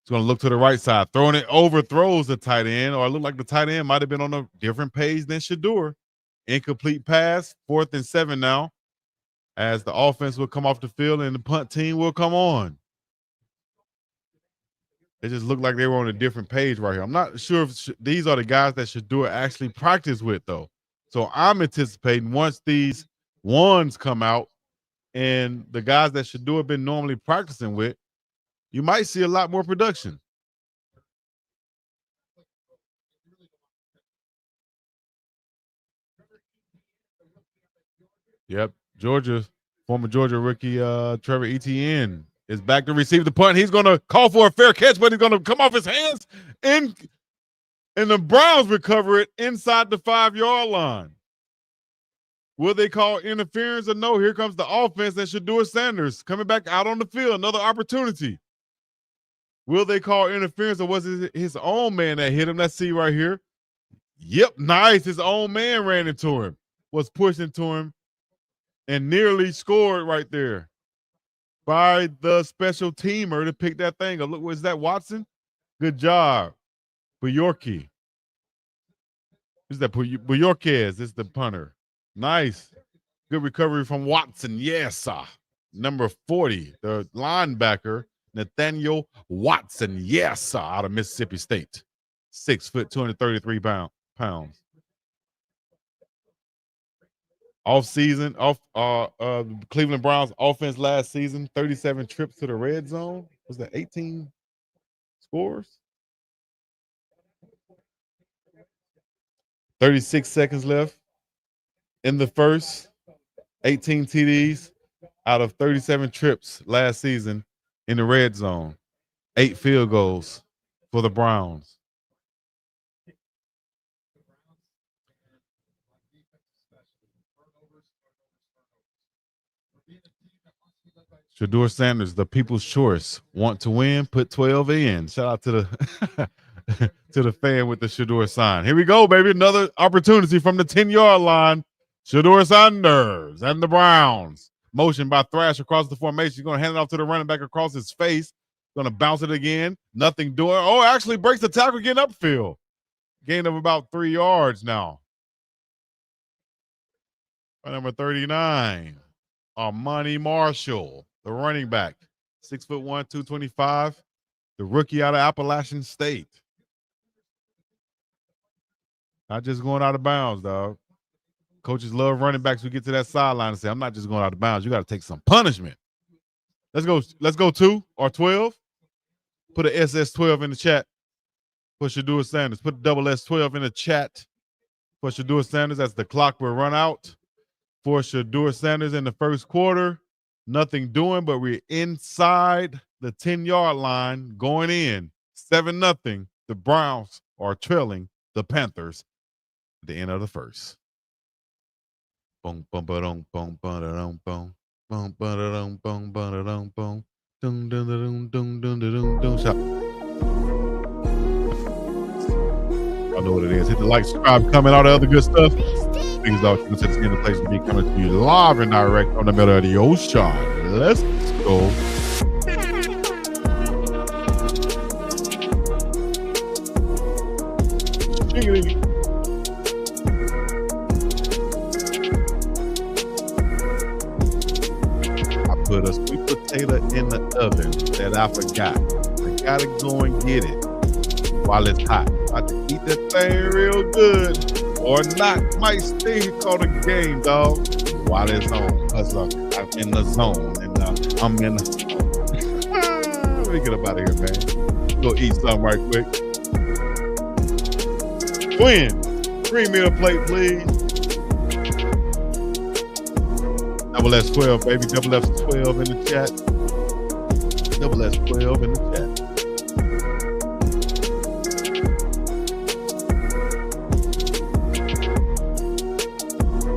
Speaker 1: He's going to look to the right side. Throwing it, overthrows the tight end, or it looked like the tight end might have been on a different page than Shedeur. Incomplete pass. 4th and 7 now, as the offense will come off the field and the punt team will come on. It just looked like they were on a different page right here. I'm not sure if these are the guys that Shedeur actually practice with, though. So I'm anticipating once these ones come out and the guys that Shedeur been normally practicing with, you might see a lot more production. Yep, former Georgia rookie Trevor Etienne is back to receive the punt. He's going to call for a fair catch, but he's going to come off his hands, and the Browns recover it inside the 5-yard line. Will they call interference or no? Here comes the offense and Shedeur Sanders coming back out on the field. Another opportunity. Will they call interference, or was it his own man that hit him? Let's see right here. Yep, nice. His own man ran into him, was pushed into him, and nearly scored right there by the special teamer to pick that thing up. Look, was that Watson? Good job. Bujorki. Who's that? Bujorquez is the punter. Nice. Good recovery from Watson. Yes. Number 40, the linebacker, Nathaniel Watson. Yes. Out of Mississippi State. 6 foot, 233 pounds. Cleveland Browns offense last season, 37 trips to the red zone. Was that 18 scores? 36 seconds left in the first. 18 TDs out of 37 trips last season in the red zone. 8 field goals for the Browns. Shedeur Sanders, the people's choice. Want to win? Put 12 in. Shout out to the to the fan with the Shedeur sign. Here we go, baby. Another opportunity from the 10-yard line. Shedeur Sanders and the Browns. Motion by Thrash across the formation. He's going to hand it off to the running back across his face. Going to bounce it again. Nothing doing. Oh, actually breaks the tackle, getting upfield. Gain of about 3 yards now. Number 39, Armani Marshall, the running back. 6 foot 1, 225. The rookie out of Appalachian State. Not just going out of bounds, dog. Coaches love running backs who get to that sideline and say, I'm not just going out of bounds. You got to take some punishment. Let's go 2 or 12. Put an SS12 in the chat for Shedeur Sanders. Put a double S12 in the chat for Shedeur Sanders as the clock will run out for Shedeur Sanders in the first quarter. Nothing doing, but we're inside the 10-yard line going in. 7-0. The Browns are trailing the Panthers at the end of the first. Boom, boom, boom, boom, boom, boom, boom. Boom, ba-da-dum, boom, ba-da-dum, boom. Dum, dum, dum, dum, dum, dum, dum. Shout. I know what it is. Hit the like, subscribe, comment, all the other good stuff. Things out. You can set the place to be coming to you live and direct on the middle of the ocean. Let's go. Jiggly. I put a sweet potato in the oven that I forgot. I gotta go and get it while it's hot. I have to eat that thing real good. Or not, might stay called a game, dog. While it's on, cause I'm in the zone, and I'm in the. Let me get up out of here, man. Go eat something right quick. Twin, 3 meal plate, please. Double S12, baby. Double S12 in the chat. Double S12 in the chat.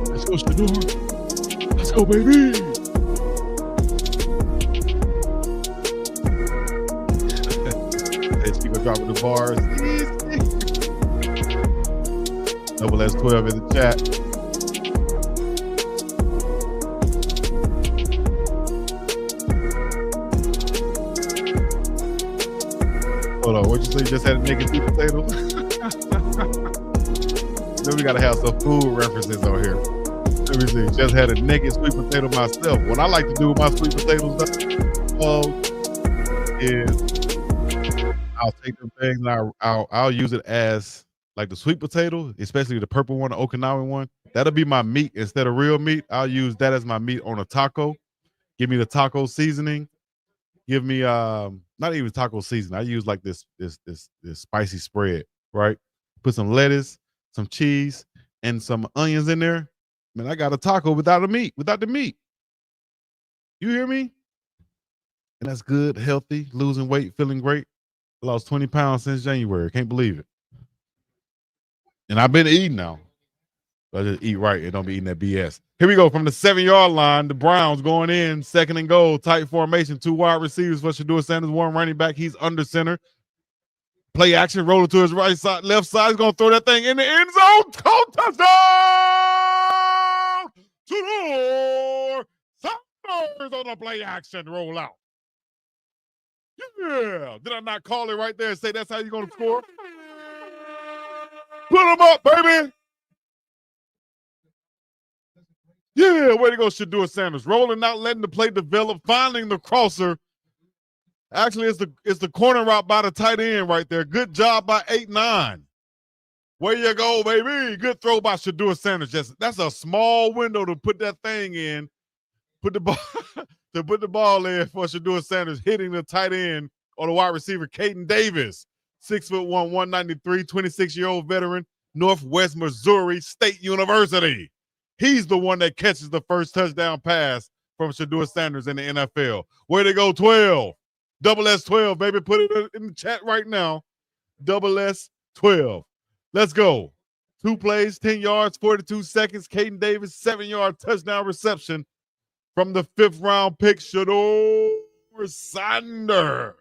Speaker 1: Let's go, Shedeur. Let's go, baby. Chico dropping the bars. Double S12 in the chat. Hold on, what'd you say? You just had a naked sweet potato? Then we gotta have some food references on here. Let me see. Just had a naked sweet potato myself. What I like to do with my sweet potatoes is I'll take them things and I'll use it as like the sweet potato, especially the purple one, the Okinawan one. That'll be my meat instead of real meat. I'll use that as my meat on a taco. Give me the taco seasoning. Give me not even taco seasoning. I use like this spicy spread, right? Put some lettuce, some cheese, and some onions in there. Man, I got a taco without the meat. You hear me? And that's good, healthy, losing weight, feeling great. I lost 20 pounds since January. Can't believe it. And I've been eating now. I just eat right and don't be eating that BS. Here we go from the 7-yard line. The Browns going in, 2nd and goal, tight formation, 2 wide receivers for Shedeur Sanders, 1 running back. He's under center. Play action, roll it to his right side, left side. He's going to throw that thing in the end zone. Touchdown! Shedeur Sanders on the play action rollout. Yeah. Did I not call it right there and say that's how you're going to score? Put him up, baby. Yeah, way to go, Shedeur Sanders. Rolling out, letting the play develop, finding the crosser. Actually, it's the corner route by the tight end right there. Good job by 8-9. Way you go, baby. Good throw by Shedeur Sanders. That's a small window to put that thing in. Put the ball in for Shedeur Sanders, hitting the tight end or the wide receiver, Caden Davis. 6'1", 193, 26-year-old veteran, Northwest Missouri State University. He's the one that catches the first touchdown pass from Shedeur Sanders in the NFL. Way to go, 12. Double S12, baby. Put it in the chat right now. Double S12. Let's go. 2 plays, 10 yards, 42 seconds. Caden Davis, 7-yard touchdown reception from the 5th round pick, Shedeur Sanders.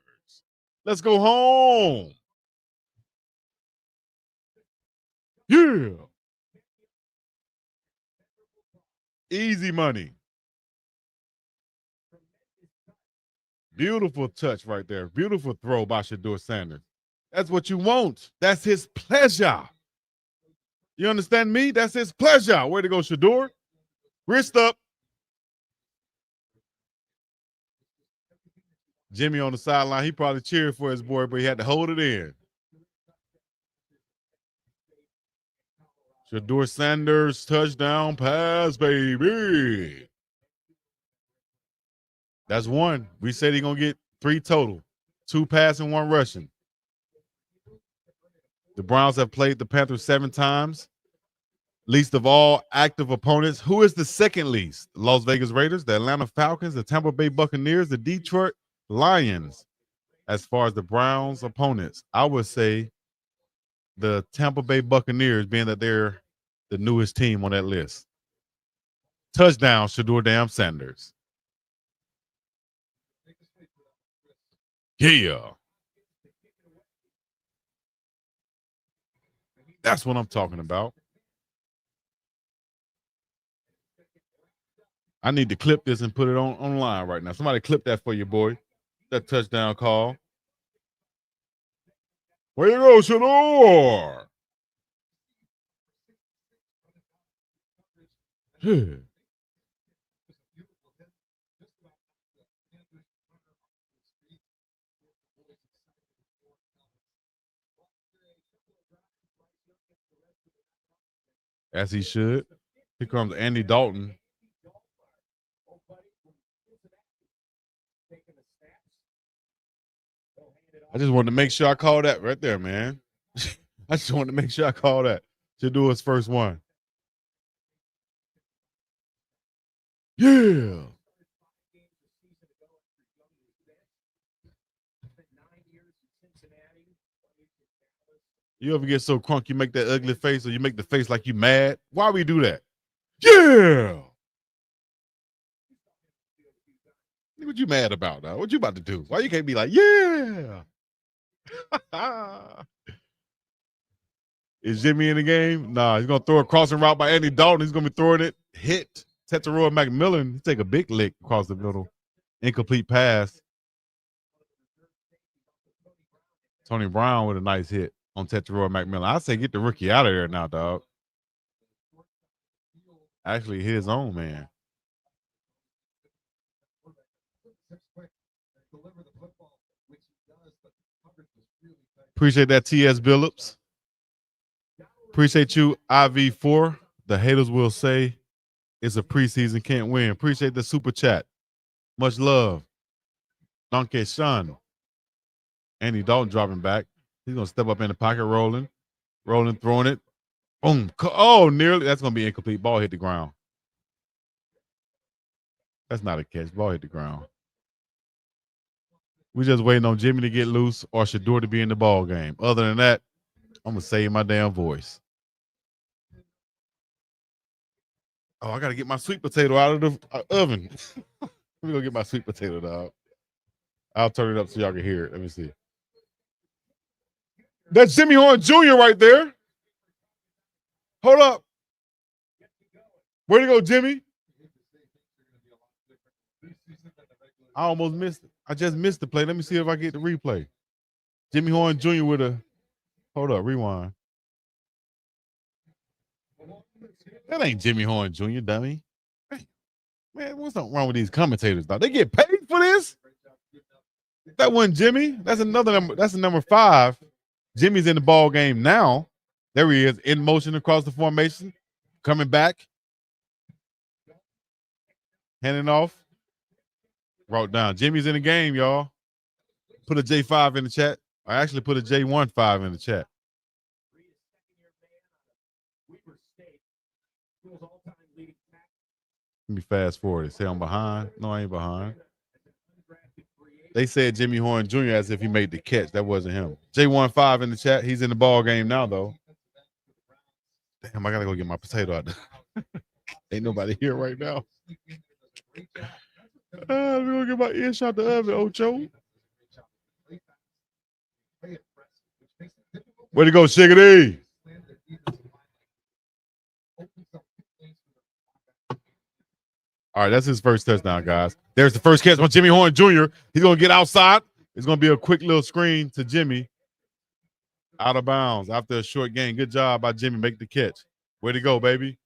Speaker 1: Let's go home. Yeah. Easy money. Beautiful touch right there. Beautiful throw by Shedeur Sanders. That's what you want. That's his pleasure. You understand me? That's his pleasure. Way to go, Shedeur. Wrist up. Jimmy on the sideline. He probably cheered for his boy, but he had to hold it in. Shedeur Sanders, touchdown pass, baby. That's 1. We said he's going to get 3 total. 2 passing, 1 rushing. The Browns have played the Panthers 7 times. Least of all active opponents. Who is the second least? The Las Vegas Raiders, the Atlanta Falcons, the Tampa Bay Buccaneers, the Detroit Lions. As far as the Browns' opponents, I would say the Tampa Bay Buccaneers, being that they're the newest team on that list. Touchdown, Shedeur Sanders. Yeah. That's what I'm talking about. I need to clip this and put it online right now. Somebody clip that for you, boy. That touchdown call. Where you go, Shedeur? Yeah. As he should. Here comes Andy Dalton. I just wanted to make sure I call that right there, man. I just wanted to make sure I call that. Shedeur's first one. Yeah. You ever get so crunk you make that ugly face or you make the face like you mad? Why we do that? Yeah. What you mad about, dog? What you about to do? Why you can't be like, yeah? Is Jimmy in the game? Nah, he's gonna throw a crossing route by Andy Dalton. He's gonna be throwing it. Hit Tetairoa McMillan. He take a big lick across the middle. Incomplete pass. Tony Brown with a nice hit on Tetairoa McMillan. I say get the rookie out of there now, dog. Actually, his own man. Appreciate that, T.S. Billups. Appreciate you, IV4. The haters will say it's a preseason, can't win. Appreciate the super chat. Much love. Donkey Sean. Andy Dalton dropping back. He's going to step up in the pocket, rolling, throwing it. Boom. Oh, nearly. That's going to be incomplete. Ball hit the ground. That's not a catch. Ball hit the ground. We just waiting on Jimmy to get loose or Shedeur to be in the ball game. Other than that, I'm going to save my damn voice. Oh, I got to get my sweet potato out of the oven. Let me go get my sweet potato, dog. I'll turn it up so y'all can hear it. Let me see. That's Jimmy Horn Jr. right there. Hold up. Where'd he go, Jimmy? I almost missed it. I just missed the play. Let me see if I get the replay. Jimmy Horn Jr. with a, hold up, rewind. That ain't Jimmy Horn Jr., dummy. Man, what's wrong with these commentators, dog? They get paid for this? That wasn't Jimmy. That's another number. That's the number 5. Jimmy's in the ball game now. There he is, in motion across the formation, coming back, handing off. Wrote down. Jimmy's in the game, y'all. Put a J5 in the chat. I actually put a J15 in the chat. Let me fast forward. Say I'm behind. No, I ain't behind. They said Jimmy Horn Jr. as if he made the catch. That wasn't him. J15 in the chat. He's in the ball game now, though. Damn, I gotta go get my potato out there. Ain't nobody here right now. Let me go get my ear shot the oven, Ocho. Way to go, Shiggity. All right, that's his first touchdown, guys. There's the first catch on Jimmy Horn Jr. He's going to get outside. It's going to be a quick little screen to Jimmy. Out of bounds after a short gain. Good job by Jimmy. Make the catch. Way to go, baby.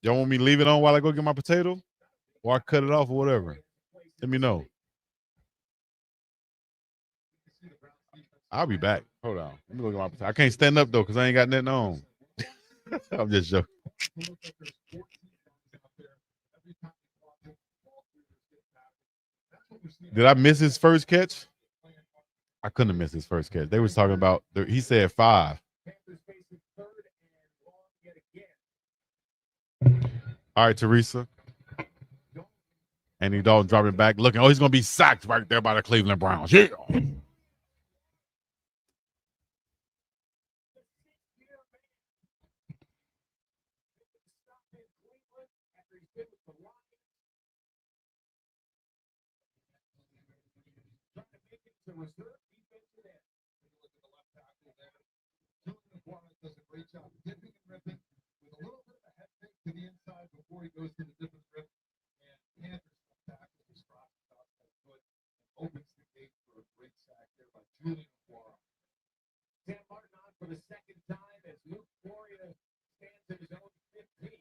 Speaker 1: Y'all want me to leave it on while I go get my potato? Or I cut it off or whatever? Let me know. I'll be back. Hold on. Let me go get my potato. I can't stand up, though, because I ain't got nothing on. I'm just joking. Did I miss his first catch? I couldn't have missed his first catch. They was talking about, he said 5. All right, Teresa. Andy Dalton dropping back, looking. Oh, he's going to be sacked right there by the Cleveland Browns. Yeah.
Speaker 4: reserve defensive end. When you look at the left tackle there, Julian Warmups does a great job dipping and ripping with a little bit of a head fake to the inside before he goes to the dip and rip. And Panthers left tackle is crossing off that foot and opens the gate for a great sack there by Julian Warmups.
Speaker 2: Sam Martin on for the second time as Luke Floria stands at his own 15.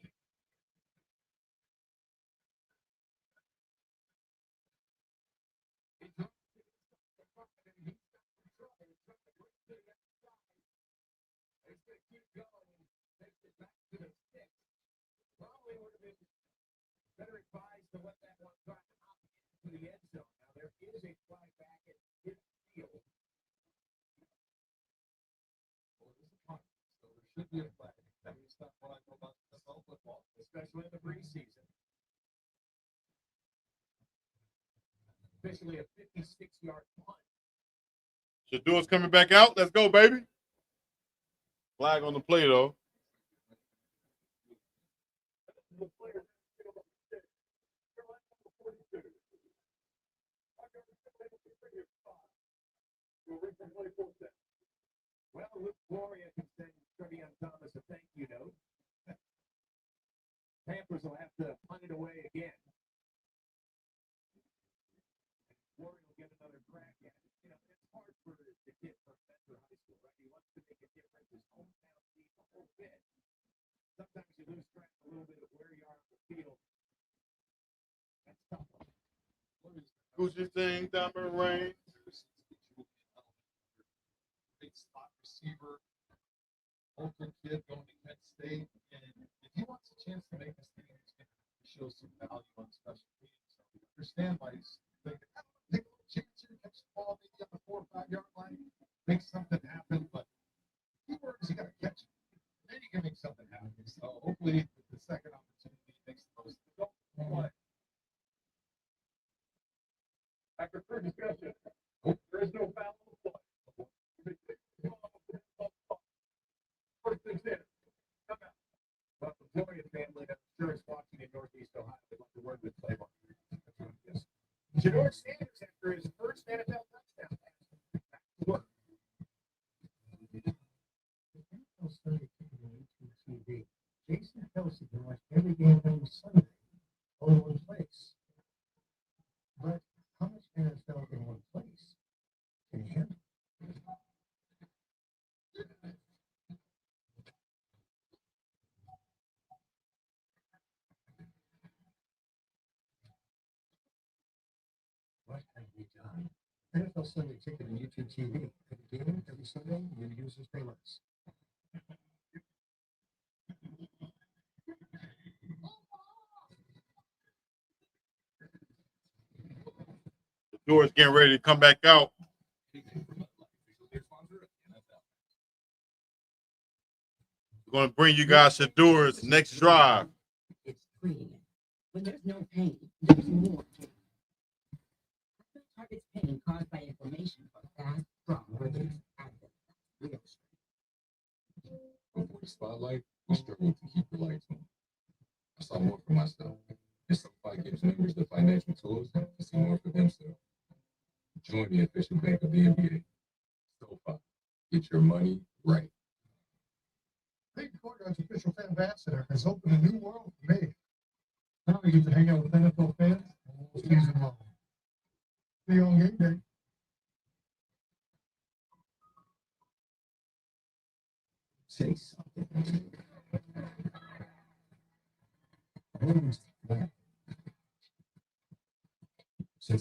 Speaker 2: Probably would have been better advised to let that one try to hop into the end zone. Now there is a flag back at midfield.
Speaker 4: Well, it is a punt, so there should be a flag. That means that's what I know about NFL football,
Speaker 2: Especially in the preseason. Officially a 56-yard punt.
Speaker 1: Shedeur's coming back out. Let's go, baby. Flag on the play, though.
Speaker 2: Well, Luke Floria can send Trevion Thomas a thank you note. Panthers will have to punt it away again. Floria will get another crack at it. You know, it's hard for the kid from Metro High School, right? He wants to make a difference. His hometown team a whole bit. Sometimes you lose track a little bit of where you are on the field. That's tough.
Speaker 1: Gucci thing, diamond ring.
Speaker 4: Great slot receiver, local kid going to Kent State, and if he wants a chance to make this team, he's going to show some value on special teams. So we understand why he's thinking, I'm going to take a little chance here, catch the ball maybe on the 4 or 5 yard line, make something happen. But the key word is you got to catch it. Then you can make something happen. So hopefully the second opportunity makes the most of it. Don't play.
Speaker 2: After further discussion, there is no foul on the play. First things in, come out. But the Floria family, I'm sure is watching in Northeast Ohio. They want to work with Claymore. Shedeur Sanders after his first NFL touchdown pass. Back to work.
Speaker 5: Jason Kelsey can watch every game on Sunday, all in one place. But how much NFL in one place can you handle? What have we done? NFL Sunday Ticket and YouTube TV. Every game, every Sunday, your users pay less.
Speaker 1: Shedeur's getting ready to come back out. We're going to bring you guys Shedeur's next drive.
Speaker 6: It's clean. When there's no pain, there's more pain. Targets pain caused by inflammation for fast, strong relief and real strength.
Speaker 4: Before the spotlight, we struggle to keep the lights on. I saw more for myself. This supply gives members the financial tools to see more for themselves. Join the official bank of the NBA. SoFi. Get your money right.
Speaker 5: Big Courtyard's official fan ambassador has opened a new world for me. Now we get to hang out with NFL fans all season long. See you on game day. Say something. Say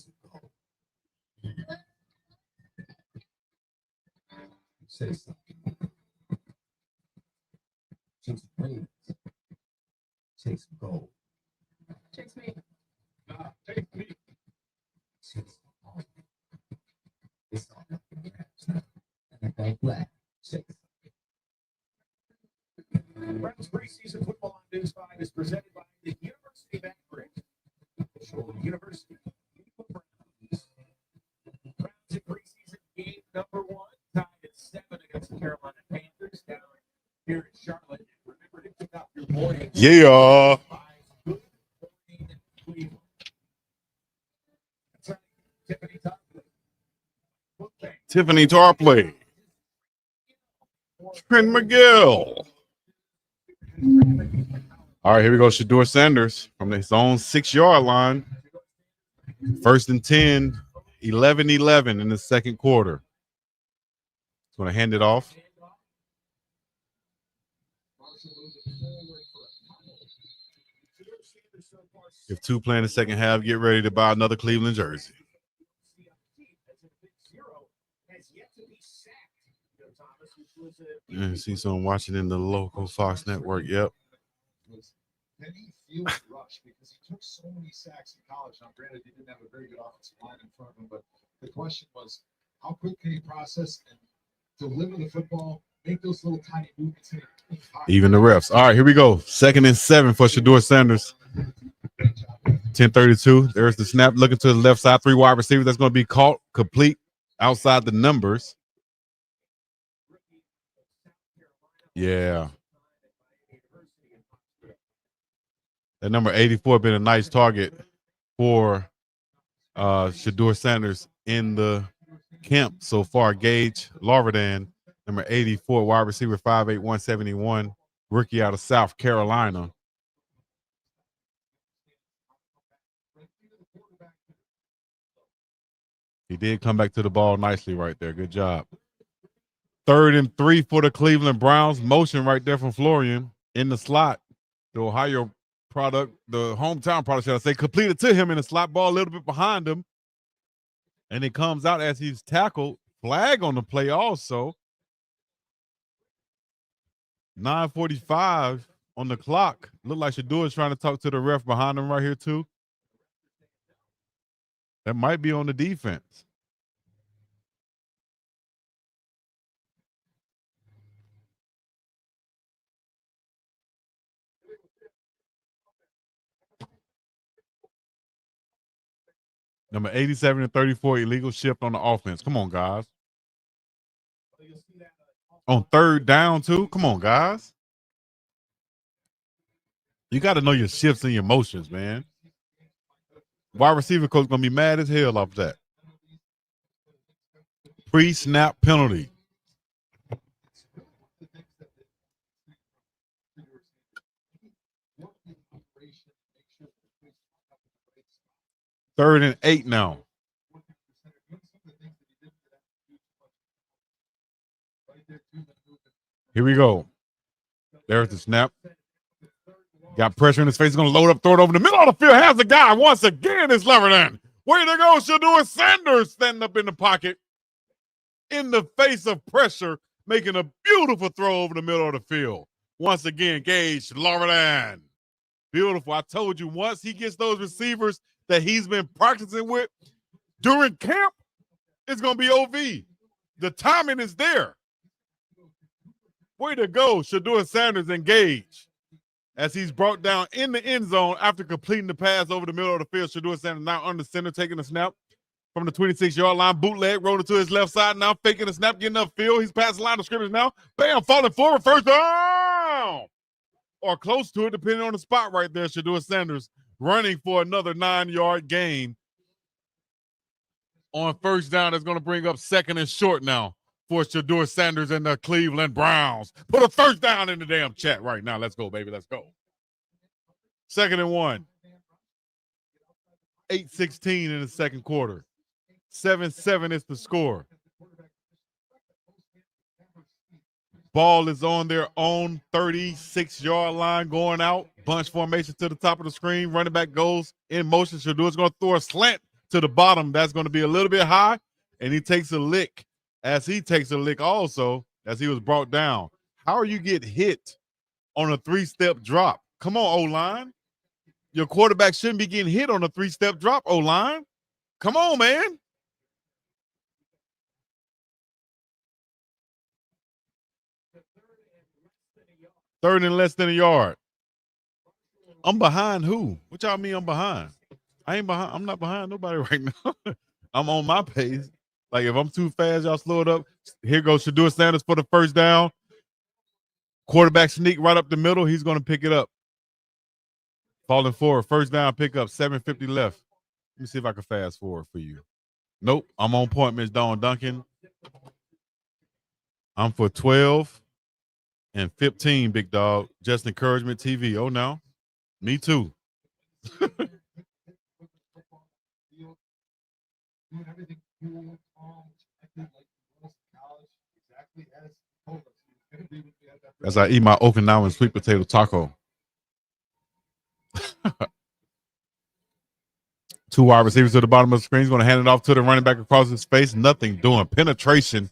Speaker 5: something. Chase rings. Chase gold.
Speaker 6: Chase me.
Speaker 2: Take me.
Speaker 5: Chase gold. It's all up in the ass. And I black. Chase.
Speaker 2: Browns preseason football on News 5 is presented by the University of Akron. University. Browns in preseason game number 1, tied at 7 against the Carolina Panthers down here in Charlotte. And remember to pick up your morning.
Speaker 1: Yeah.
Speaker 2: Good morning, Cleveland. That's right. Tiffany Topley. Book
Speaker 1: Tiffany Tarpley. Trent McGill. All right, here we go. Shedeur Sanders from his own 6-yard line. 1st and 10, 11-11 in the second quarter. He's going to hand it off. If 2 play in the second half, get ready to buy another Cleveland jersey. Yeah, see someone watching in the local Fox network. Yep.
Speaker 4: Can he feel the rush? Because he took so many sacks in college. Now, granted, he didn't have a very good offensive line in front of him, but the question was, how quick can he process and deliver the football, make those little tiny movements?
Speaker 1: Even the refs. All right, here we go. 2nd and 7 for Shedeur Sanders. 10:32. There's the snap. Looking to the left side. 3 wide receivers. That's going to be caught complete outside the numbers. Yeah. That number 84 been a nice target for Shedeur Sanders in the camp so far. Gage Larvadan, number 84, wide receiver, 5'8", 171, rookie out of South Carolina. He did come back to the ball nicely right there. Good job. 3rd and 3 for the Cleveland Browns. Motion right there from Florian in the slot. The Ohio product, the hometown product, should I say, completed to him in the slot, ball a little bit behind him. And it comes out as he's tackled. Flag on the play also. 9:45 on the clock. Look like Shedeur is trying to talk to the ref behind him right here too. That might be on the defense. Number 87 and 34, illegal shift on the offense. Come on, guys. On 3rd down, too. Come on, guys. You got to know your shifts and your motions, man. Wide receiver coach going to be mad as hell off that. Pre-snap penalty. Third and 8 now. Here we go. There's the snap. Got pressure in his face. He's going to load up, throw it over the middle of the field. Has the guy once again. It's Leverland. Way to go, Shedeur Sanders standing up in the pocket. In the face of pressure, making a beautiful throw over the middle of the field. Once again, Gage Leverland. Beautiful. I told you, once he gets those receivers that he's been practicing with during camp, it's going to be OV. The timing is there. Way to go, Shedeur Sanders engaged as he's brought down in the end zone after completing the pass over the middle of the field. Shedeur Sanders now under center, taking a snap from the 26-yard line. Bootleg, rolling to his left side, now faking the snap, getting upfield. He's past the line of scrimmage now. Bam, falling forward, 1st down. Or close to it, depending on the spot right there. Shedeur Sanders running for another 9-yard gain. On 1st down, that's going to bring up 2nd and short now for Shedeur Sanders and the Cleveland Browns. Put a 1st down in the damn chat right now. Let's go, baby. Let's go. 2nd and 1. 8:16 in the second quarter. 7-7 is the score. Ball is on their own 36-yard line going out. Bunch formation to the top of the screen. Running back goes in motion. Shedeur's going to throw a slant to the bottom. That's going to be a little bit high. And he takes a lick. As he takes a lick also, as he was brought down. How are you get hit on a 3-step drop? Come on, O-line. Your quarterback shouldn't be getting hit on a 3-step drop, O-line. Come on, man. Third and less than a yard. I'm behind who? What y'all mean I'm behind? I ain't behind. I'm not behind nobody right now. I'm on my pace. Like, if I'm too fast, y'all slow it up. Here goes Shedeur Sanders for the 1st down. Quarterback sneak right up the middle. He's going to pick it up. Falling forward. 1st down pickup. 7:50 left. Let me see if I can fast forward for you. Nope. I'm on point, Miss Dawn Duncan. I'm for 12 and 15, big dog. Just encouragement TV. Oh, no. Me too.
Speaker 4: Doing everything cool, calm, collected, like he was in college, exactly as he told us he was going to be when we had that.
Speaker 1: As I eat my Okinawan sweet potato taco. 2 wide receivers to the bottom of the screen. He's going to hand it off to the running back across his face. Nothing doing. Penetration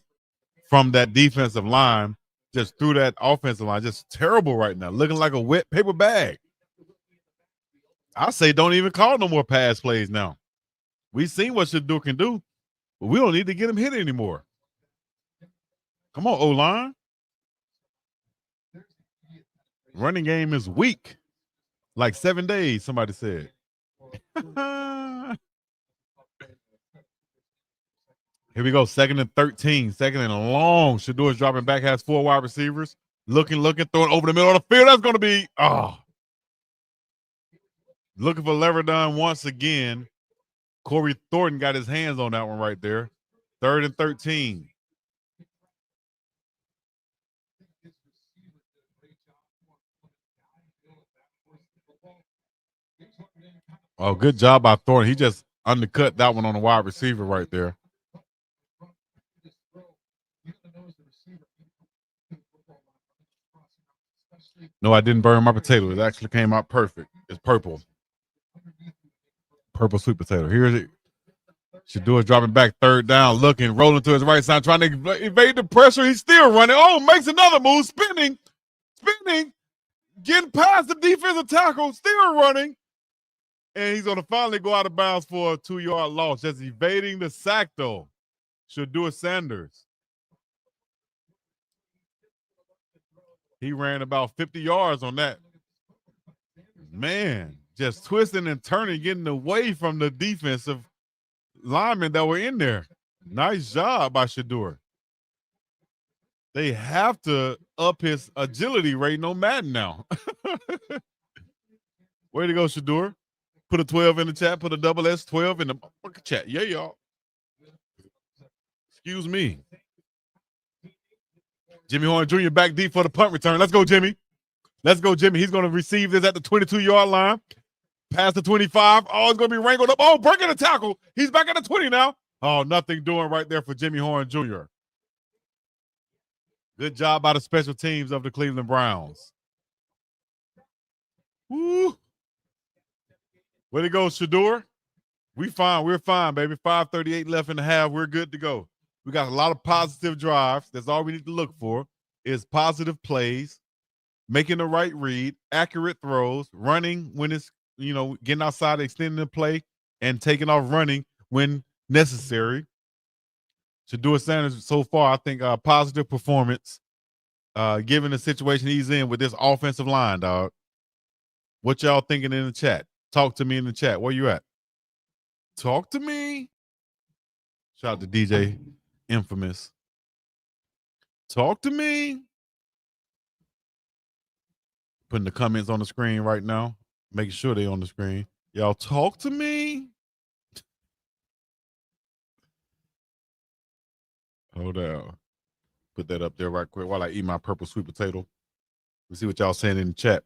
Speaker 1: from that defensive line just through that offensive line. Just terrible right now. Looking like a wet paper bag. I say don't even call no more pass plays now. We've seen what Shedeur can do, but we don't need to get him hit anymore. Come on, O-line. Running game is weak. Like 7 days, somebody said. Here we go. 2nd and 13. 2nd and long. Shedeur is dropping back, has 4 wide receivers. Looking, throwing over the middle of the field. That's going to be, looking for Leverdon once again. Corey Thornton got his hands on that one right there. 3rd and 13. Oh, good job by Thornton. He just undercut that one on the wide receiver right there. No, I didn't burn my potato. It actually came out perfect. It's purple. Purple sweet potato. Here's it. Shedeur dropping back, 3rd down, looking, rolling to his right side, trying to evade the pressure. He's still running. Oh, makes another move, spinning, getting past the defensive tackle, still running. And he's going to finally go out of bounds for a 2-yard loss, just evading the sack, though. Shedeur Sanders. He ran about 50 yards on that. Man, just twisting and turning, getting away from the defensive linemen that were in there. Nice job by Shedeur. They have to up his agility rating on Madden now. Way to go, Shedeur. Put a 12 in the chat. Put a double S 12 in the chat. Yeah, y'all. Excuse me. Jimmy Horn Jr. back deep for the punt return. Let's go, Jimmy. Let's go, Jimmy. He's going to receive this at the 22-yard line. Past the 25. Oh, it's going to be wrangled up. Oh, breaking the tackle. He's back at the 20 now. Oh, nothing doing right there for Jimmy Horn Jr. Good job by the special teams of the Cleveland Browns. Woo. Way to go, Shedeur. We're fine, baby. 5:38 left in the half. We're good to go. We got a lot of positive drives. That's all we need to look for is positive plays, making the right read, accurate throws, running when it's, getting outside, extending the play, and taking off running when necessary. Shedeur Sanders, so far, I think positive performance, given the situation he's in with this offensive line, dog. What y'all thinking in the chat? Talk to me in the chat. Where you at? Talk to me. Shout out to DJ Infamous. Talk to me. Putting the comments on the screen right now. Making sure they're on the screen. Y'all talk to me. Hold on. Put that up there right quick while I eat my purple sweet potato. Let's see what y'all saying in the chat.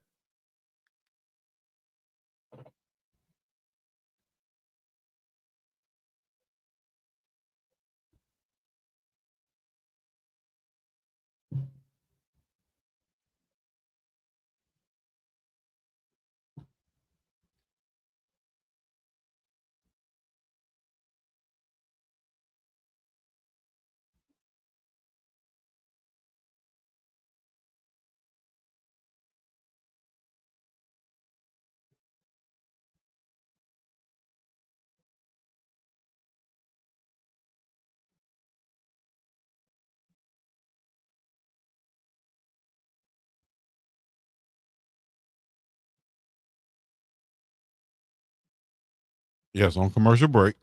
Speaker 1: Yes, on commercial break.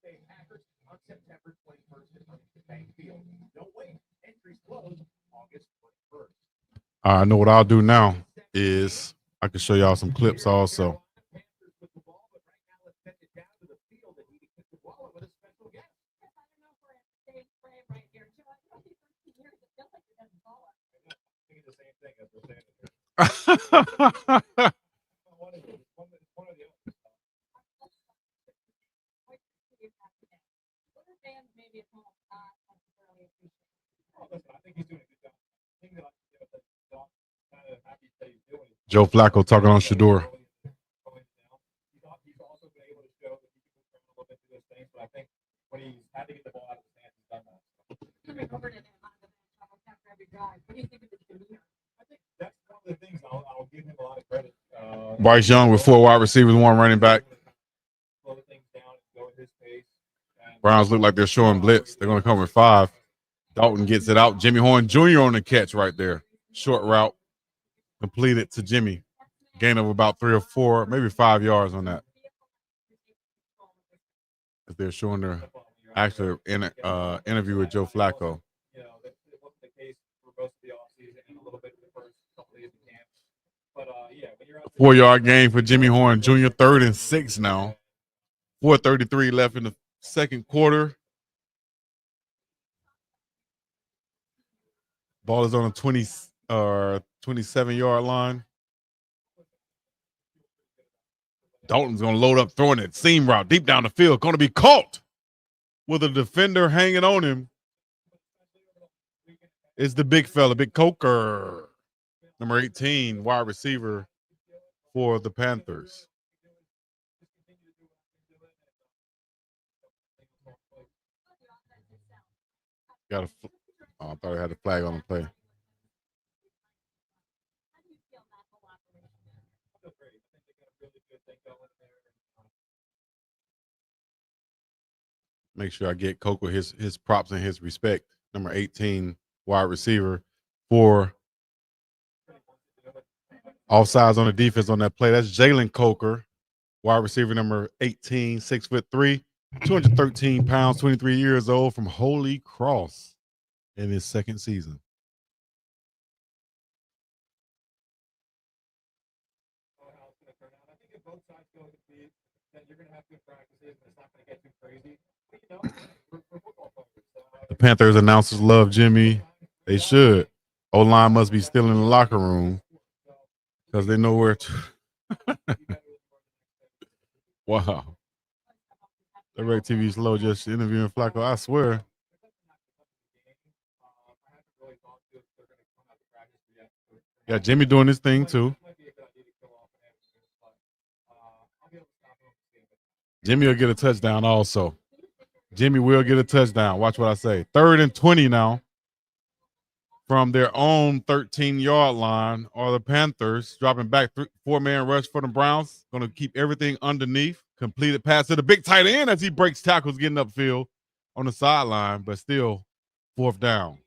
Speaker 2: Bay Packers on September 21st at Huntington Bank Field. Don't wait. Entries close August 21st.
Speaker 1: I know what I'll do now is I can show y'all some clips also.
Speaker 2: Panthers with the ball, but right now let's send it down to the field and he can kick the ball with a special guest.
Speaker 6: I don't know if we're at the same frame right here. Joe, I know these 13 years, it feels like you're getting taller.
Speaker 2: Thinking the same thing as we're saying here. One of the other.
Speaker 6: What are fans maybe at home not necessarily appreciate?
Speaker 2: Oh, listen, I think he's doing a good job. The thing that I'm kind of happy that he's doing.
Speaker 1: Joe Flacco talking on Shedeur.
Speaker 2: He's also been able to show that he can move around a little bit through those things, but I think when he's had to get the ball out of his hands, he's done that.
Speaker 6: Coming over to him on the bench almost after every drive. What do you think of his demeanor?
Speaker 2: I think that's one of the things I'll give him a lot of credit.
Speaker 1: Bryce Young with 4 wide receivers, 1 running back.
Speaker 2: Slow things down and go at his pace.
Speaker 1: Browns look like they're showing blitz. They're going to come with 5. Dalton gets it out. Jimmy Horn Jr. on the catch right there. Short route completed to Jimmy. Gain of about 3 or 4, maybe 5 yards on that. As they're showing their actual interview with Joe Flacco.
Speaker 2: You know, that wasn't the case for most of the offseason and a little bit of the first couple days of camp. But yeah, when you're out
Speaker 1: 4-yard gain for Jimmy Horn Jr. 3rd and 6 now. 4:33 left in the second quarter. Ball is on a 27-yard line. Dalton's going to load up, throwing it seam route deep down the field. Going to be caught with a defender hanging on him. It's the big fella, Big Coker, number 18, wide receiver for the Panthers. Got a. Oh, I thought I had a flag on the play. Make sure I get Coker his props and his respect. Number 18, wide receiver for offsides on the defense on that play. That's Jalen Coker, wide receiver number 18, 6'3", 213 pounds, 23 years old, from Holy Cross in his second season. The Panthers announcers love Jimmy. They should. O-line must be still in the locker room because they know where to. Wow. Direct TV slow just interviewing Flacco. I swear. Yeah, Jimmy doing his thing too. Jimmy will get a touchdown also. Jimmy will get a touchdown. Watch what I say. 3rd and 20 now. From their own 13-yard line are the Panthers dropping back 4-man rush for the Browns. Going to keep everything underneath. Completed pass to the big tight end as he breaks tackles getting upfield on the sideline, but still 4th down.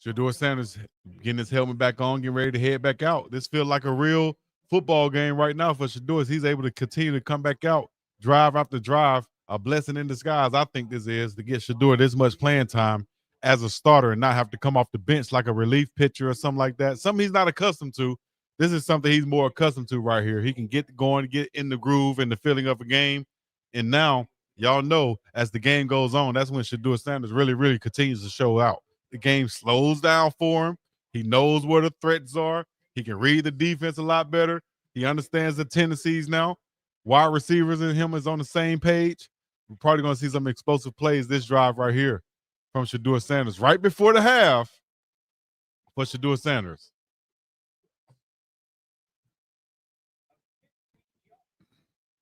Speaker 1: Shedeur Sanders getting his helmet back on, getting ready to head back out. This feels like a real football game right now for Shedeur. He's able to continue to come back out, drive after drive. A blessing in disguise, I think this is, to get Shedeur this much playing time as a starter and not have to come off the bench like a relief pitcher or something like that. Something he's not accustomed to. This is something he's more accustomed to right here. He can get going, get in the groove and the feeling of a game. And now, y'all know, as the game goes on, that's when Shedeur Sanders really, really continues to show out. The game slows down for him. He knows where the threats are. He can read the defense a lot better. He understands the tendencies now. Wide receivers and him is on the same page. We're probably going to see some explosive plays this drive right here from Shedeur Sanders right before the half for Shedeur Sanders.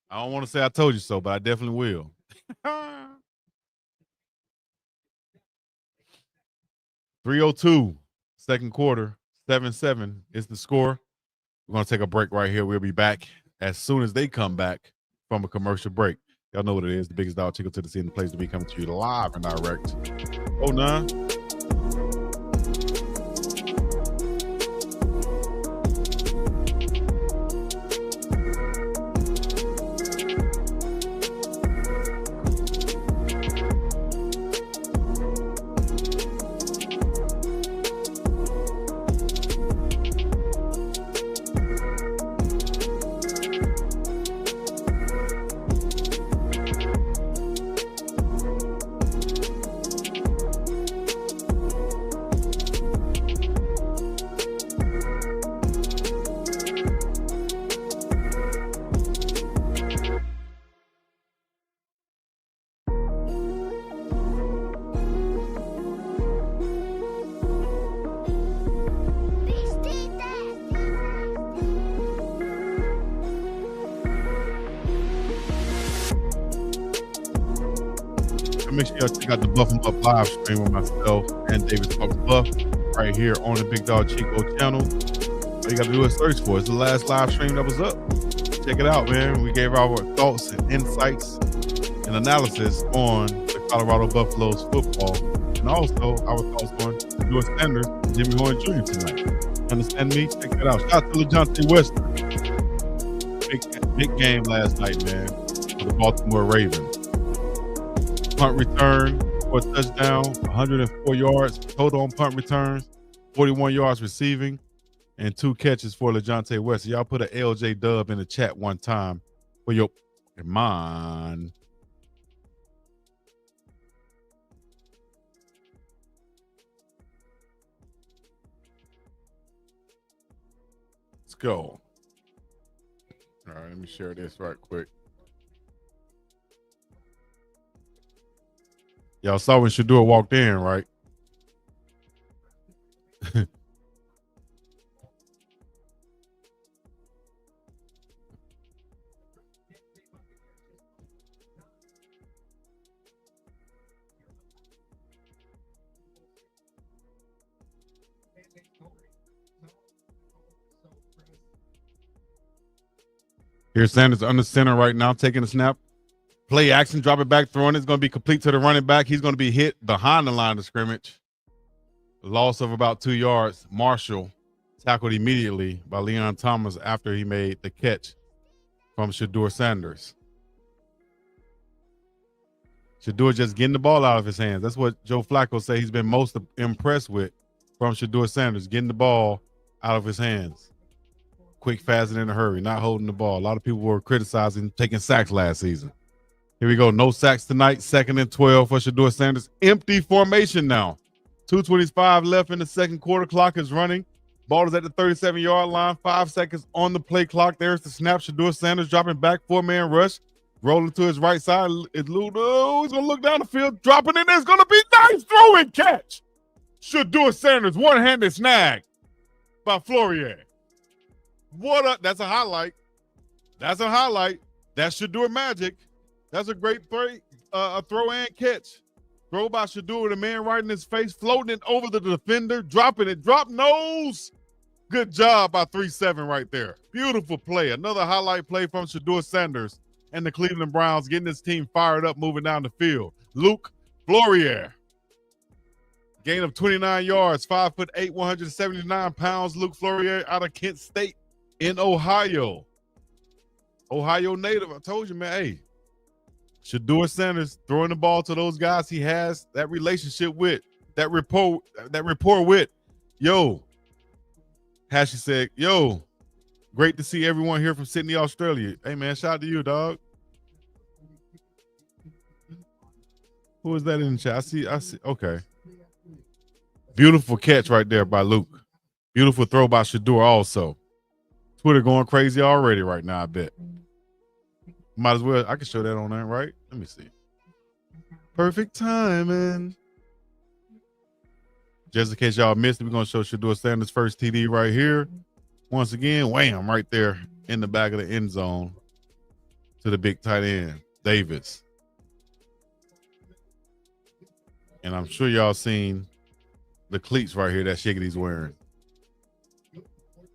Speaker 1: I don't want to say I told you so, but I definitely will. 3:02, second quarter, 7-7 is the score. We're going to take a break right here. We'll be back as soon as they come back from a commercial break. Y'all know what it is. The biggest dog tickle to the scene, the place to be, coming to you live and direct. 09. So make sure y'all check out the Buff 'em Up live stream with myself and David Talks Buff right here on the Big Dog Chico channel. All you got to do is search for it. It's the last live stream that was up. Check it out, man. We gave our thoughts and insights and analysis on the Colorado Buffaloes football, and also our thoughts on Shedeur Sanders and Jimmy Horn Jr. tonight. Understand me? Check that out. Shout out to LeJohntay Western. Big game last night, man, for the Baltimore Ravens. Punt return for a touchdown, 104 yards total on punt returns, 41 yards receiving, and 2 catches for LeJohntay Western. Y'all put an LJ dub in the chat one time for your mind. Let's go. All right, let me share this right quick. Y'all saw when Shedeur walked in, right? Here's Sanders under center right now, taking a snap. Play action, drop it back, throwing it. It's going to be complete to the running back. He's going to be hit behind the line of scrimmage. Loss of about 2 yards. Marshall tackled immediately by Leon Thomas after he made the catch from Shedeur Sanders. Shedeur just getting the ball out of his hands. That's what Joe Flacco said he's been most impressed with from Shedeur Sanders, getting the ball out of his hands. Quick, fast, and in a hurry, not holding the ball. A lot of people were criticizing taking sacks last season. Here we go. No sacks tonight. 2nd and 12 for Shedeur Sanders. Empty formation now. 2:25 left in the second quarter. Clock is running. Ball is at the 37-yard line. 5 seconds on the play clock. There's the snap. Shedeur Sanders dropping back. 4-man rush. Rolling to his right side. It's Ludo. He's going to look down the field. Dropping in there. It's going to be nice throw and catch. Shedeur Sanders. One-handed snag by Flourier. What up? That's a highlight. That's a highlight. That's Shedeur magic. That's a great play, a throw and catch. Throw by Shedeur, the man right in his face, floating it over the defender, dropping it, drop nose. Good job by 3-7 right there. Beautiful play. Another highlight play from Shedeur Sanders and the Cleveland Browns, getting his team fired up, moving down the field. Luke Flourier. Gain of 29 yards, 5'8", 179 pounds. Luke Flourier out of Kent State in Ohio. Ohio native. I told you, man, hey. Shedeur Sanders throwing the ball to those guys he has that relationship with, that rapport with. Yo, Hashi said, yo, great to see everyone here from Sydney, Australia. Hey, man, shout out to you, dog. Who is that in the chat? I see. Okay. Beautiful catch right there by Luke. Beautiful throw by Shedeur also. Twitter going crazy already right now, I bet. Might as well. I can show that on there, right? Let me see. Perfect timing. Just in case y'all missed it, we're going to show Shedeur Sanders' first TD right here. Once again, wham, right there in the back of the end zone to the big tight end, Davis. And I'm sure y'all seen the cleats right here that Shiggity's wearing.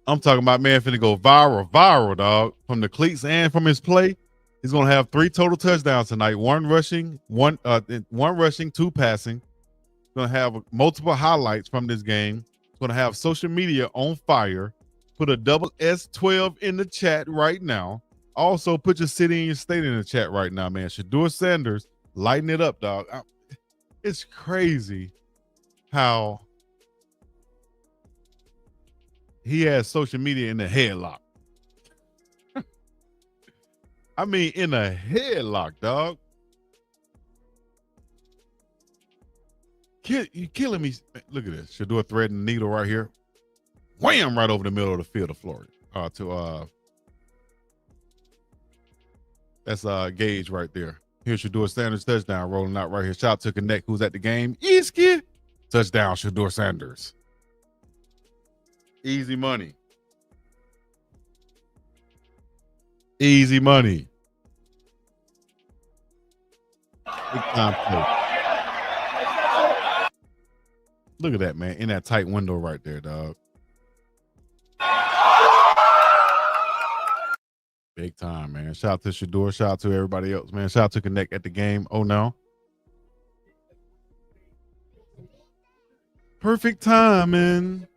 Speaker 1: I'm talking about, man, finna go viral, dog. From the cleats and from his play. He's going to have 3 total touchdowns tonight. 1 rushing, 2 passing. He's going to have multiple highlights from this game. He's going to have social media on fire. Put a double S12 in the chat right now. Also, put your city and your state in the chat right now, man. Shedeur Sanders, lighten it up, dog. It's crazy how he has social media in the headlock. I mean, in a headlock, dog. You killing me. Look at this. Shedeur threading the needle right here. Wham! Right over the middle of the field of Florida. That's Gage right there. Here's Shedeur Sanders touchdown rolling out right here. Shout out to Connect, who's at the game. Iski. Touchdown, Shedeur Sanders. Easy money. Easy money. Big time play. Look at that, man. In that tight window right there, dog. Big time, man. Shout out to Shedeur. Shout out to everybody else, man. Shout out to Connect at the game. Oh, no. Perfect timing.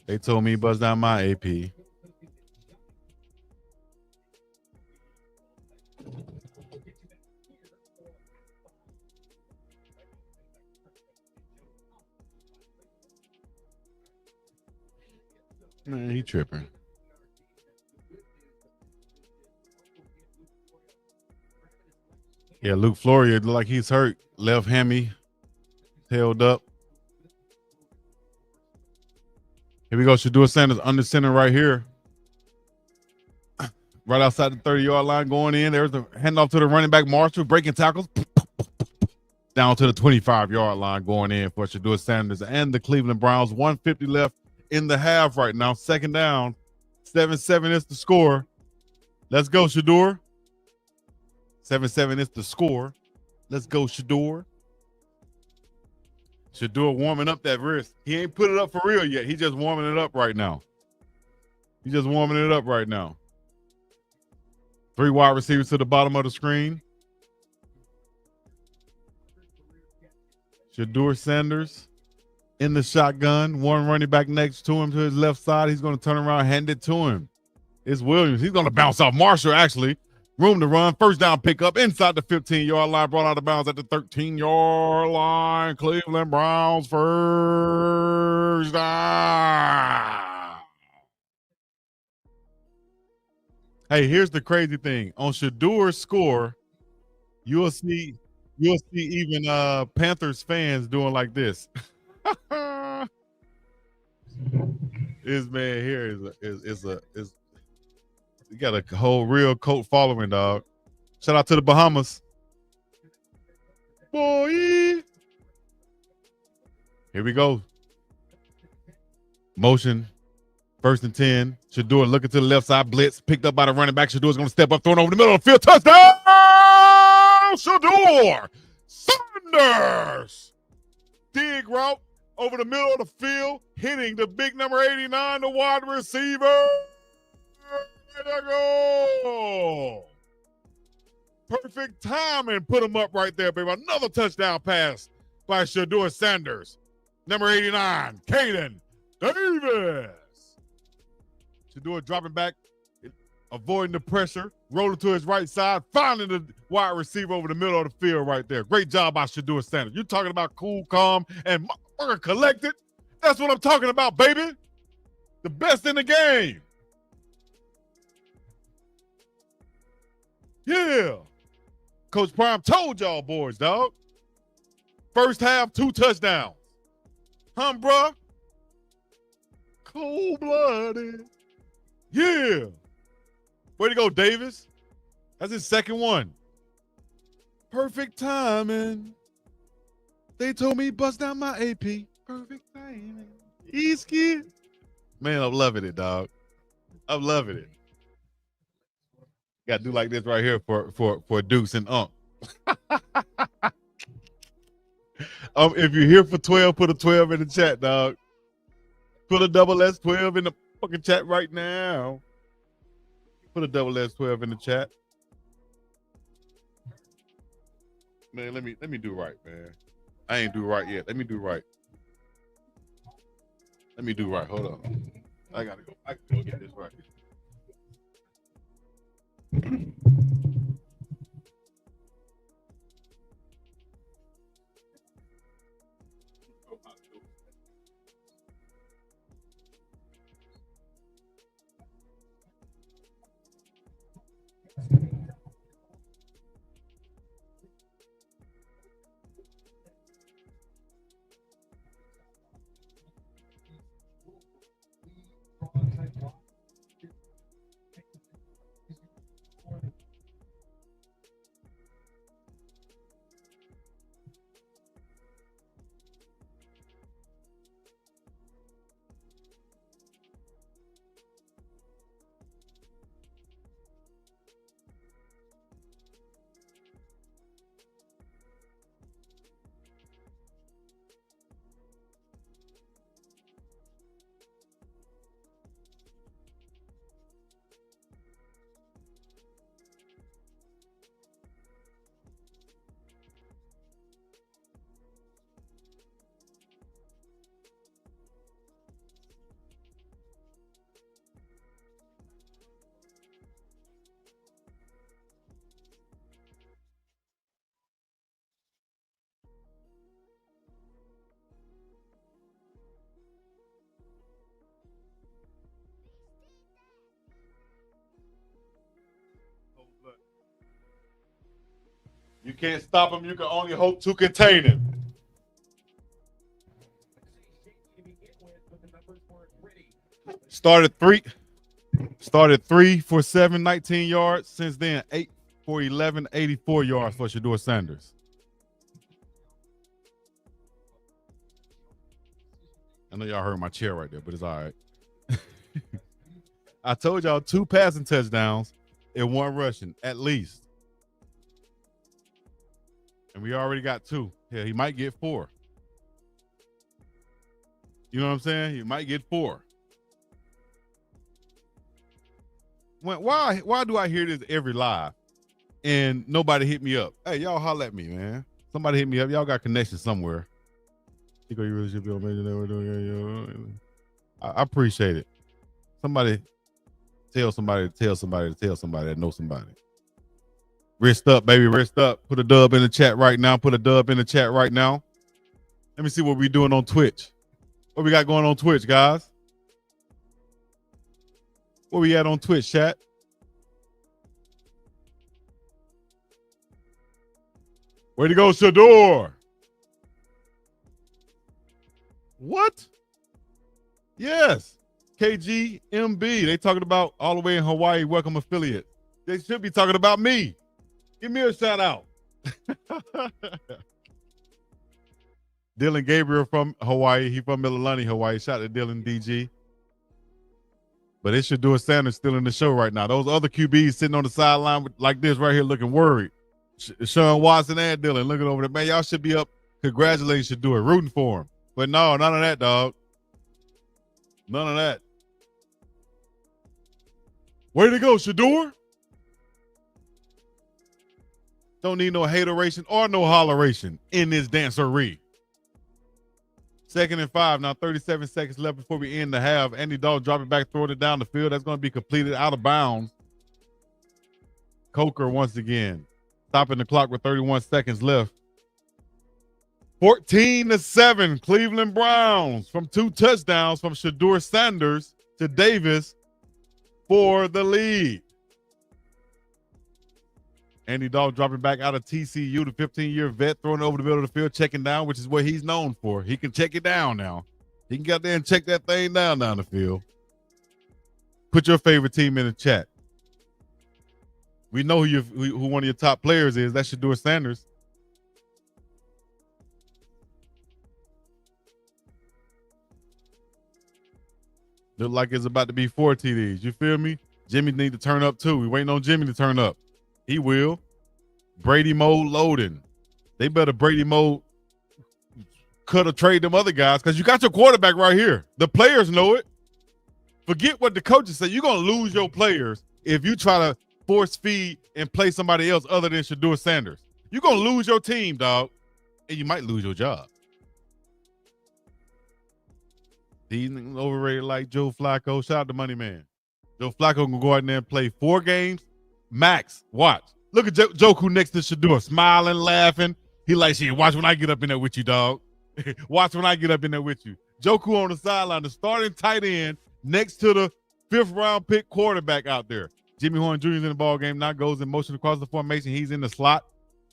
Speaker 1: They told me buzz down my AP. Man, he tripping. Yeah, Luke Floria look like he's hurt. Left hammy held up. Here we go. Shedeur Sanders under center right here. Right outside the 30-yard line going in. There's the handoff to the running back Marshall, breaking tackles. Down to the 25-yard line going in for Shedeur Sanders and the Cleveland Browns. 150 left in the half right now. Second down. 7-7 is the score. Let's go, Shedeur. 7-7 is the score. Let's go, Shedeur. Shedeur warming up that wrist. He ain't put it up for real yet. He just warming it up right now. He's just warming it up right now. 3 wide receivers to the bottom of the screen. Shedeur Sanders in the shotgun. One running back next to him to his left side. He's going to turn around, hand it to him. It's Williams. He's going to bounce off Marshall, actually. Room to run. First down pickup inside the 15-yard line. Brought out of bounds at the 13-yard line. Cleveland Browns first down. Hey, here's the crazy thing. On Shedeur's score, you'll see even Panthers fans doing like this. This man here is you got a whole real cult following, dog. Shout out to the Bahamas. Boy. Here we go. Motion. First and 10. Shedeur looking to the left side. Blitz. Picked up by the running back. Shedeur's going to step up. Throwing over the middle of the field. Touchdown! Shedeur Sanders. Dig route over the middle of the field. Hitting the big number 89, the wide receiver. There go. Perfect timing. Put him up right there, baby. Another touchdown pass by Shedeur Sanders. Number 89, Caden Davis. Shedeur dropping back, avoiding the pressure, rolling to his right side, finding the wide receiver over the middle of the field right there. Great job by Shedeur Sanders. You're talking about cool, calm, and motherfucker collected. That's what I'm talking about, baby. The best in the game. Yeah. Coach Prime told y'all boys, dog. First half, 2 touchdowns. Bruh? Cold-blooded. Yeah. Way to go, Davis. That's his second one. Perfect timing. They told me bust down my AP. Perfect timing. He's kid. Man, I'm loving it, dog. I'm loving it. Got to do like this right here for Dukes and Unk. If you're here for 12, put a 12 in the chat, dog. Put a double S 12 in the fucking chat right now. Put a double S 12 in the chat. Man, let me do right, man. I ain't do right yet. Let me do right. Let me do right. Hold on. I gotta go get this right. You can't stop him. You can only hope to contain him. Started 3 for 7, 19 yards. Since then, 8 for 11, 84 yards for Shedeur Sanders. I know y'all heard my chair right there, but it's all right. I told y'all 2 passing touchdowns and 1 rushing, at least. And we already got 2. Yeah, he might get 4. You know what I'm saying? He might get 4. Why do I hear this every live and nobody hit me up? Hey, y'all holler at me, man. Somebody hit me up. Y'all got connections somewhere. You really should be on Major. I appreciate it. Somebody tell somebody to tell somebody to tell somebody that knows somebody. Wrist up, baby, wrist up. Put a dub in the chat right now. Put a dub in the chat right now. Let me see what we're doing on Twitch. What we got going on Twitch, guys? Where we at on Twitch, chat? Way to go, Shedeur. What? Yes. KGMB. They talking about all the way in Hawaii, welcome affiliate. They should be talking about me. Give me a shout out. Dylan Gabriel from Hawaii. He from Mililani, Hawaii. Shout out to Dylan DG. But it should do a Sanders still in the show right now. Those other QBs sitting on the sideline like this right here looking worried. Sean Watson and Dylan looking over there. Man, y'all should be up congratulating Shedeur, rooting for him. But no, none of that, dog. None of that. Way to go, Shedeur. Don't need no hateration or no holleration in this dancery. 2nd and 5. Now 37 seconds left before we end the half. Andy Dalton dropping back, throwing it down the field. That's going to be completed out of bounds. Coker once again. Stopping the clock with 31 seconds left. 14-7. Cleveland Browns from 2 touchdowns from Shedeur Sanders to Davis for the lead. Andy Dalton dropping back out of TCU, the 15-year vet, throwing it over the middle of the field, checking down, which is what he's known for. He can check it down now. He can get out there and check that thing down the field. Put your favorite team in the chat. We know who one of your top players is. That's Shedeur Sanders. Look like it's about to be 4 TDs. You feel me? Jimmy need to turn up too. We waiting on Jimmy to turn up. He will. Brady mode loading. They better Brady mode cut or trade them other guys because you got your quarterback right here. The players know it. Forget what the coaches say. You're going to lose your players if you try to force feed and play somebody else other than Shedeur Sanders. You're going to lose your team, dog, and you might lose your job. These overrated like Joe Flacco. Shout out to Money Man. Joe Flacco can go out there and play 4 games max. Watch. Look at Joku next to Shedeur, smiling, laughing. He like, shit, watch when I get up in there with you, dog. Watch when I get up in there with you. Joku on the sideline, the starting tight end next to the 5th round pick quarterback out there. Jimmy Horn Jr. is in the ball game, now goes in motion across the formation. He's in the slot.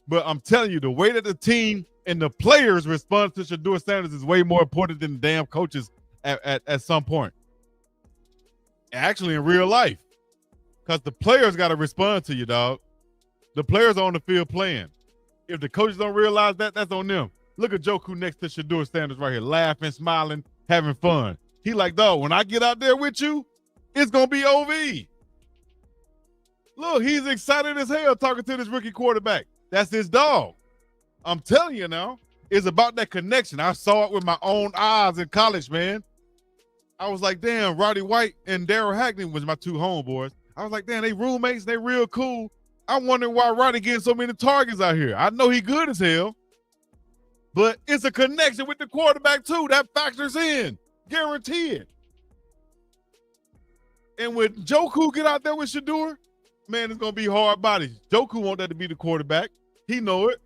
Speaker 1: But I'm telling you, the way that the team and the players respond to Shedeur Sanders is way more important than the damn coaches at some point. Actually, in real life. Because the players got to respond to you, dog. The players are on the field playing. If the coaches don't realize that, that's on them. Look at Joku next to Shedeur Sanders right here, laughing, smiling, having fun. He like, dog, when I get out there with you, it's going to be OV. Look, he's excited as hell talking to this rookie quarterback. That's his dog. I'm telling you now, it's about that connection. I saw it with my own eyes in college, man. I was like, damn, Roddy White and Darryl Hackney was my 2 homeboys. I was like, damn, they roommates, they real cool. I'm wondering why Roddy getting so many targets out here. I know he good as hell, but it's a connection with the quarterback too. That factors in, guaranteed. And when Joku get out there with Shedeur, man, it's going to be hard bodies. Joku want that to be the quarterback. He know it.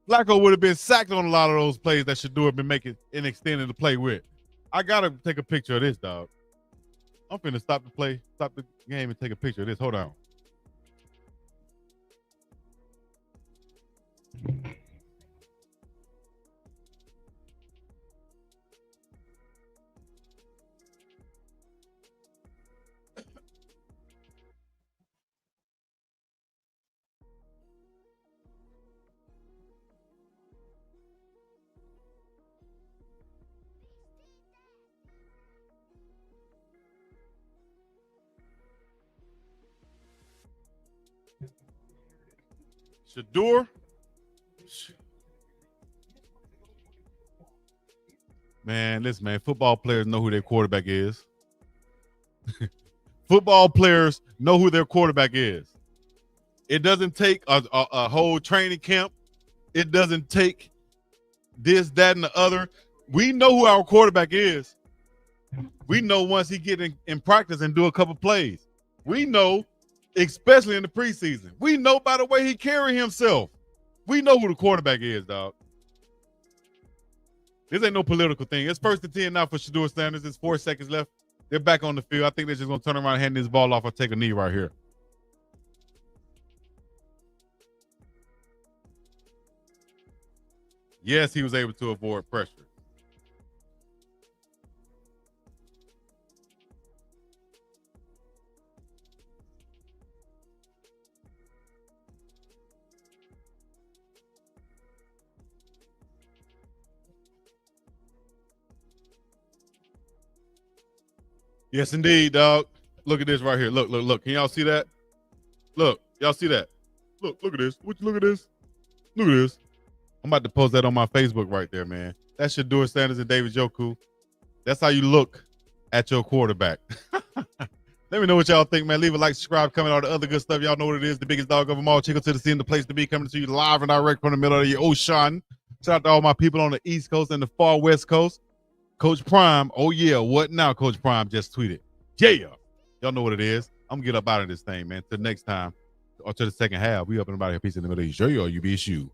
Speaker 1: Flacco would have been sacked on a lot of those plays that Shedeur been making and extending the play with. I got to take a picture of this, dog. I'm finna stop the game and take a picture of this. Hold on. Shedeur. Man, listen, man. Football players know who their quarterback is. Football players know who their quarterback is. It doesn't take a whole training camp. It doesn't take this, that, and the other. We know who our quarterback is. We know once he get in practice and do a couple plays. We know, especially in the preseason. We know by the way he carry himself. We know who the quarterback is, dog. This ain't no political thing. It's 1st and 10 now for Shedeur Sanders. It's 4 seconds left. They're back on the field. I think they're just going to turn around and hand this ball off or take a knee right here. Yes, he was able to avoid pressure. Yes, indeed, dog. Look at this right here. Look, look, look. Can y'all see that? Look, y'all see that? Look at this. Would you look at this? Look at this. I'm about to post that on my Facebook right there, man. That's Shedeur Sanders and David Njoku. That's how you look at your quarterback. Let me know what y'all think, man. Leave a like, subscribe, comment, all the other good stuff. Y'all know what it is. The biggest dog of them all. Chico to the scene, the place to be, coming to you live and direct from the middle of the ocean. Shout out to all my people on the East Coast and the far West Coast. Coach Prime, oh yeah, what now? Coach Prime just tweeted. Yeah. Y'all know what it is. I'm gonna get up out of this thing, man. Till next time, or to the second half. We up and about here. Peace in the middle. Sure, you be a shoe.